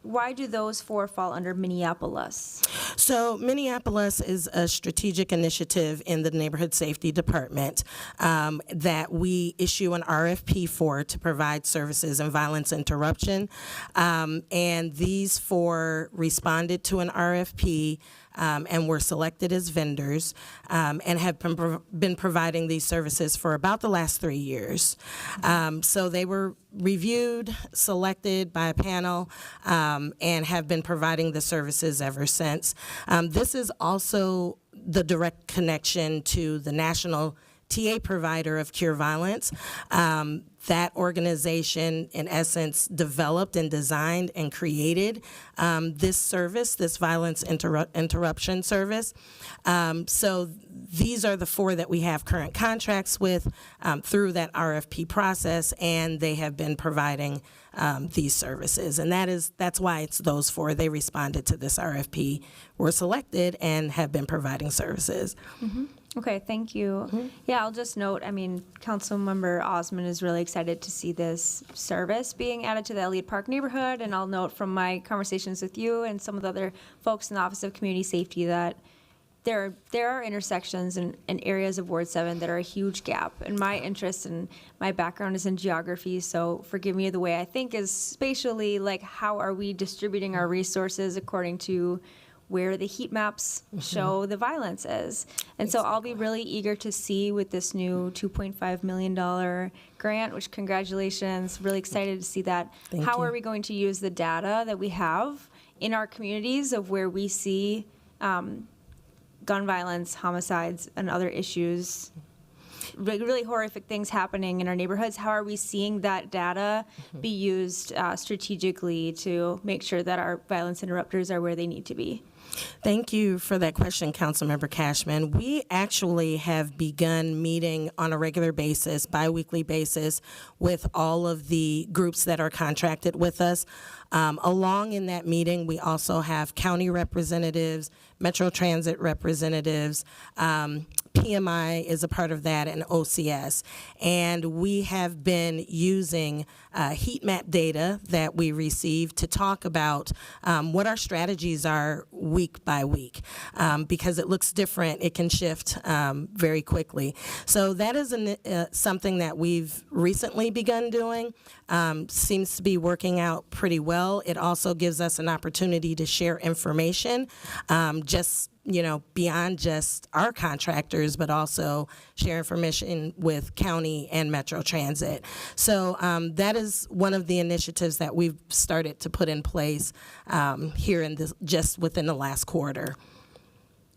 Why do those 4 fall under Minneapolis? So Minneapolis is a strategic initiative in the Neighborhood Safety Department that we issue an RFP for to provide services in violence interruption. And these 4 responded to an RFP and were selected as vendors, and have been providing these services for about the last 3 years. So they were reviewed, selected by a panel, and have been providing the services ever since. This is also the direct connection to the national TA provider of Cure Violence. That organization, in essence, developed and designed and created this service, this violence interruption service. So these are the 4 that we have current contracts with through that RFP process, and they have been providing these services. And that's why it's those 4. They responded to this RFP, were selected, and have been providing services. Okay, thank you. Yeah, I'll just note, I mean, Councilmember Osmond is really excited to see this service being added to the Elliott Park neighborhood, and I'll note from my conversations with you and some of the other folks in the Office of Community Safety that there are intersections and areas of Ward 7 that are a huge gap. And my interest and my background is in geography, so forgive me the way I think is spatially, like how are we distributing our resources according to where the heat maps show the violence is. And so I'll be really eager to see with this new $2.5 million grant, which congratulations, really excited to see that. How are we going to use the data that we have in our communities of where we see gun violence, homicides, and other issues, really horrific things happening in our neighborhoods? How are we seeing that data be used strategically to make sure that our violence interrupters are where they need to be? Thank you for that question, Councilmember Cashman. We actually have begun meeting on a regular basis, biweekly basis, with all of the groups that are contracted with us. Along in that meeting, we also have county representatives, Metro Transit representatives, PMI is a part of that, and OCS. And we have been using heat map data that we receive to talk about what our strategies are week by week, because it looks different. It can shift very quickly. So that is something that we've recently begun doing. Seems to be working out pretty well. It also gives us an opportunity to share information, beyond just our contractors, but also share information with county and Metro Transit. So that is one of the initiatives that we've started to put in place here just within the last quarter.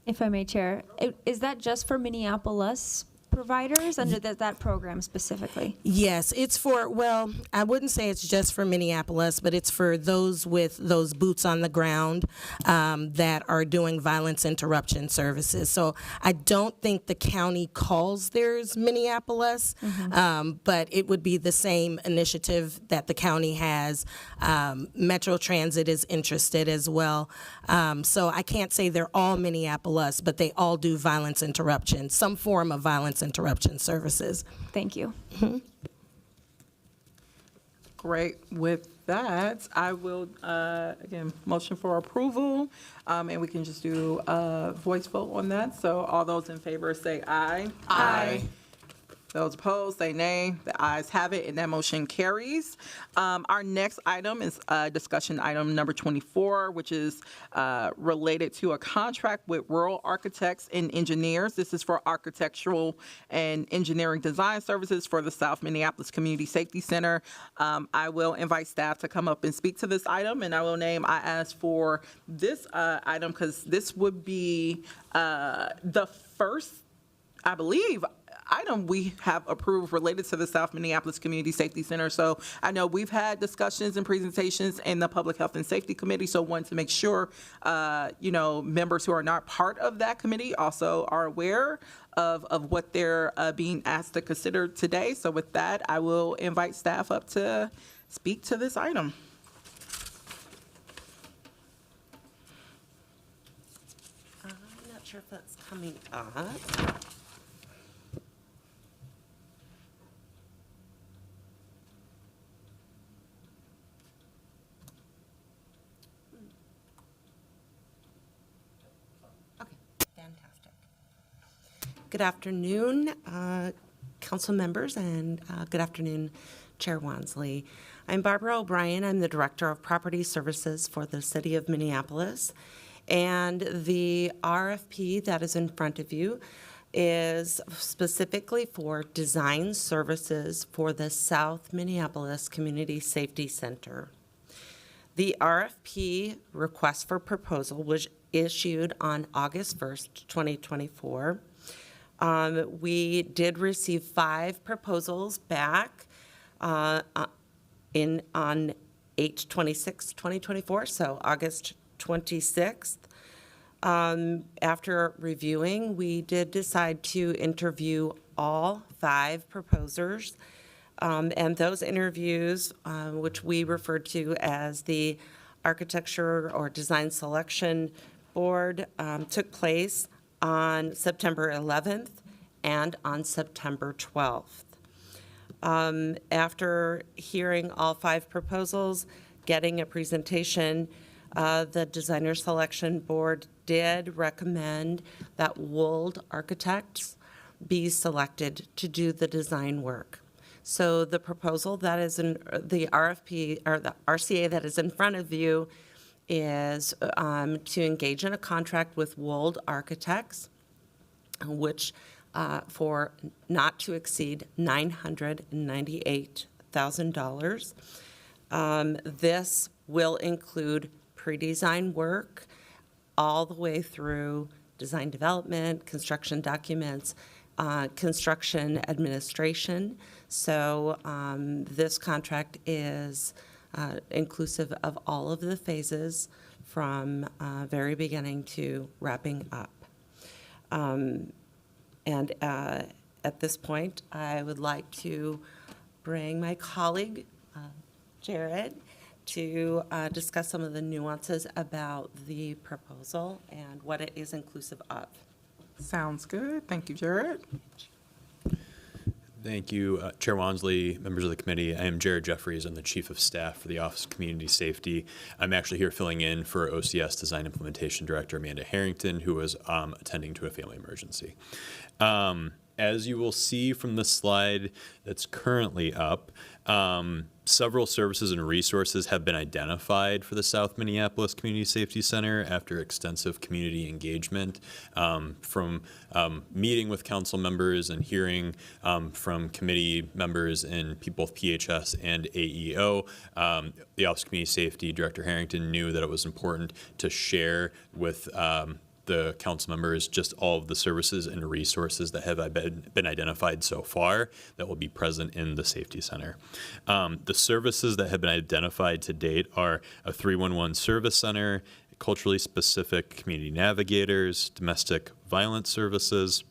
If I may, Chair, is that just for Minneapolis providers under that program specifically? Yes, it's for, well, I wouldn't say it's just for Minneapolis, but it's for those with those boots on the ground that are doing violence interruption services. So I don't think the county calls theirs Minneapolis, but it would be the same initiative that the county has. Metro Transit is interested as well. So I can't say they're all Minneapolis, but they all do violence interruption, some form of violence interruption services. Thank you. Great. With that, I will, again, motion for approval, and we can just do a voice vote on that. So all those in favor say aye. Aye. Those opposed, say nay. The ayes have it, and that motion carries. Our next item is discussion item number 24, which is related to a contract with Rural Architects and Engineers. This is for architectural and engineering design services for the South Minneapolis Community Safety Center. I will invite staff to come up and speak to this item, and I asked for this item because this would be the first, I believe, item we have approved related to the South Minneapolis Community Safety Center. So I know we've had discussions and presentations in the Public Health and Safety Committee, so wanted to make sure, members who are not part of that committee also are aware of what they're being asked to consider today. So with that, I will invite staff up to speak to this item. I'm not sure if that's coming up. Fantastic. Good afternoon, council members, and good afternoon, Chair Wansley. I'm Barbara O'Brien. I'm the Director of Property Services for the City of Minneapolis. And the RFP that is in front of you is specifically for design services for the South Minneapolis Community Safety Center. The RFP request for proposal was issued on August 1st, 2024. We did receive 5 proposals back on 8/26/2024, so August 26th. After reviewing, we did decide to interview all 5 proposers. And those interviews, which we refer to as the Architecture or Design Selection Board, took place on September 11th and on September 12th. After hearing all 5 proposals, getting a presentation, the Designer Selection Board did recommend that Wold Architects be selected to do the design work. So the proposal that is in the RFP, or the RCA that is in front of you, is to engage in a contract with Wold Architects, which for not to exceed $998,000. This will include pre-design work all the way through design development, construction documents, construction administration. So this contract is inclusive of all of the phases from very beginning to wrapping up. And at this point, I would like to bring my colleague, Jared, to discuss some of the nuances about the proposal and what it is inclusive of. Sounds good. Thank you, Jared. Thank you, Chair Wansley, members of the committee. I am Jared Jeffries. I'm the Chief of Staff for the Office of Community Safety. I'm actually here filling in for OCS Design Implementation Director Amanda Harrington, who was attending to a family emergency. As you will see from the slide that's currently up, several services and resources have been identified for the South Minneapolis Community Safety Center after extensive community engagement from meeting with council members and hearing from committee members in both PHS and AEO. The Office of Community Safety Director Harrington knew that it was important to share with the council members just all of the services and resources that have been identified so far that will be present in the safety center. The services that have been identified to date are a 311 service center, culturally specific community navigators, domestic violence services,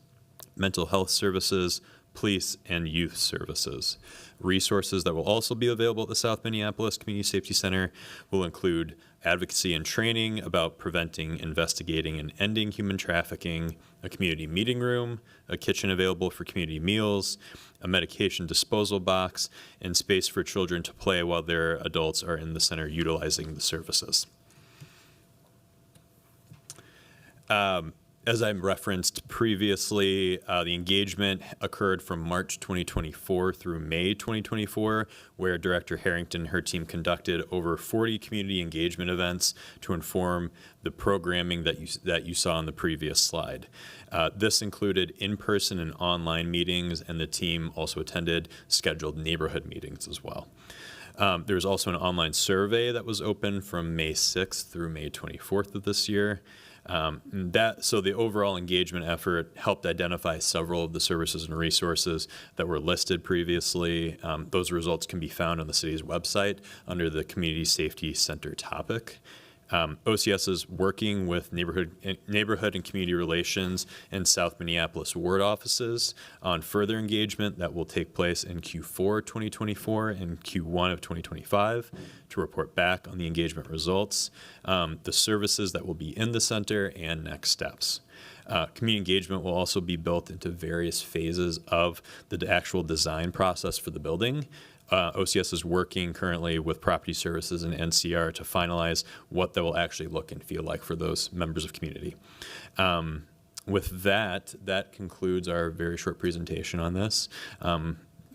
mental health services, police and youth services. Resources that will also be available at the South Minneapolis Community Safety Center will include advocacy and training about preventing, investigating, and ending human trafficking, a community meeting room, a kitchen available for community meals, a medication disposal box, and space for children to play while their adults are in the center utilizing the services. As I referenced previously, the engagement occurred from March 2024 through May 2024, where Director Harrington and her team conducted over 40 community engagement events to inform the programming that you saw on the previous slide. This included in-person and online meetings, and the team also attended scheduled neighborhood meetings as well. There was also an online survey that was open from May 6th through May 24th of this year. So the overall engagement effort helped identify several of the services and resources that were listed previously. Those results can be found on the city's website under the Community Safety Center topic. OCS is working with neighborhood and community relations and South Minneapolis ward offices on further engagement that will take place in Q4 2024 and Q1 of 2025 to report back on the engagement results, the services that will be in the center, and next steps. Community engagement will also be built into various phases of the actual design process for the building. OCS is working currently with Property Services and NCR to finalize what that will actually look and feel like for those members of community. With that concludes our very short presentation on this.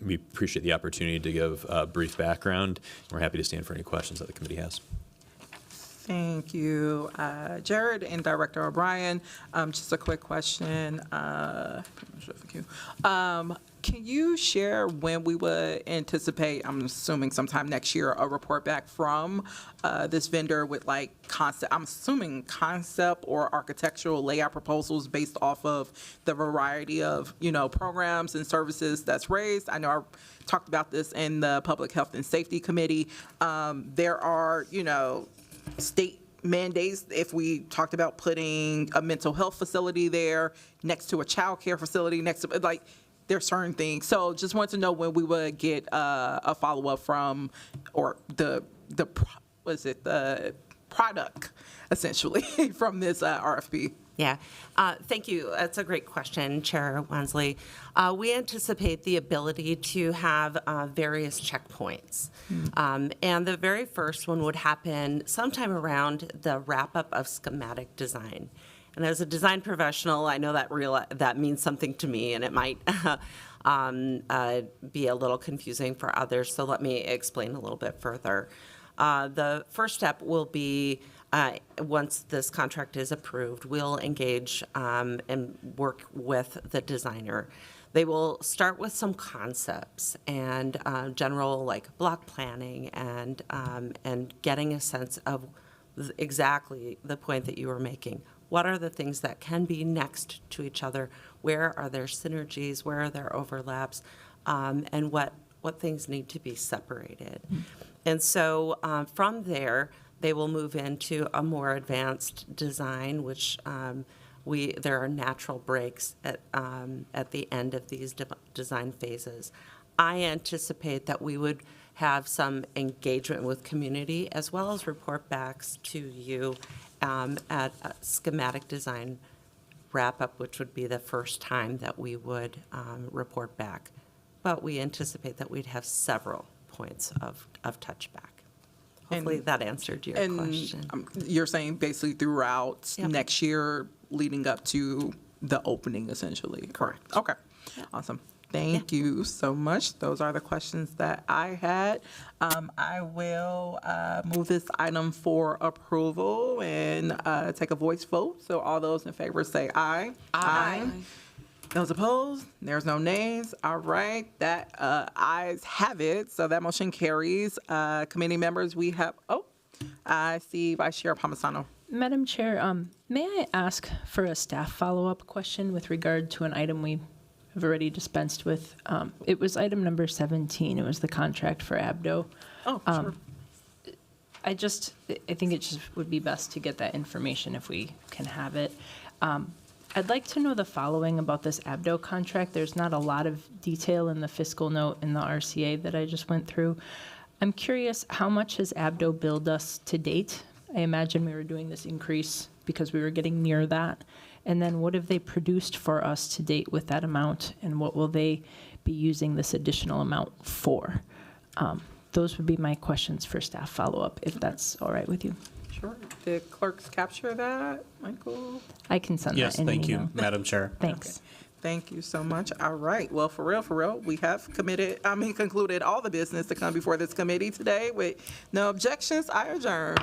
We appreciate the opportunity to give a brief background. We're happy to stand for any questions that the committee has. Thank you, Jared and Director O'Brien. Just a quick question. Can you share when we would anticipate, I'm assuming sometime next year, a report back from this vendor with like concept, I'm assuming concept or architectural layout proposals based off of the variety of, programs and services that's raised? I know I talked about this in the Public Health and Safety Committee. There are, state mandates. If we talked about putting a mental health facility there next to a child care facility, next to, like, there's certain things. So just wanted to know when we would get a follow-up from, or the product, essentially, from this RFP. Yeah, thank you. That's a great question, Chair Wansley. We anticipate the ability to have various checkpoints. And the very first one would happen sometime around the wrap-up of schematic design. And as a design professional, I know that means something to me, and it might be a little confusing for others, so let me explain a little bit further. The first step will be, once this contract is approved, we'll engage and work with the designer. They will start with some concepts and general like block planning and getting a sense of exactly the point that you were making. What are the things that can be next to each other? Where are there synergies? Where are there overlaps? And what things need to be separated? And so from there, they will move into a more advanced design, which there are natural breaks at the end of these design phases. I anticipate that we would have some engagement with community as well as report backs to you at a schematic design wrap-up, which would be the first time that we would report back. But we anticipate that we'd have several points of touchback. Hopefully that answered your question. You're saying basically throughout Yep. next year leading up to the opening, essentially? Correct. Okay, awesome. Thank you so much. Those are the questions that I had. I will move this item for approval and take a voice vote. So all those in favor say aye. Aye. Those opposed? There's no nays. All right, that ayes have it. So that motion carries. Committee members, we have, I see Vice Chair Palmisano. Madam Chair, may I ask for a staff follow-up question with regard to an item we have already dispensed with? It was item number 17. It was the contract for Abdo. Oh, sure. I think it just would be best to get that information if we can have it. I'd like to know the following about this Abdo contract. There's not a lot of detail in the fiscal note in the RCA that I just went through. I'm curious, how much has Abdo billed us to date? I imagine we were doing this increase because we were getting near that. And then what have they produced for us to date with that amount, and what will they be using this additional amount for? Those would be my questions for staff follow-up, if that's all right with you. Sure. Did clerks capture that, Michael? I can send Yes, that in an thank you, email. Madam Chair. Thanks. Thank you so much. All right. Well, for real, we have concluded all the business to come before this committee today with no objections. I adjourn.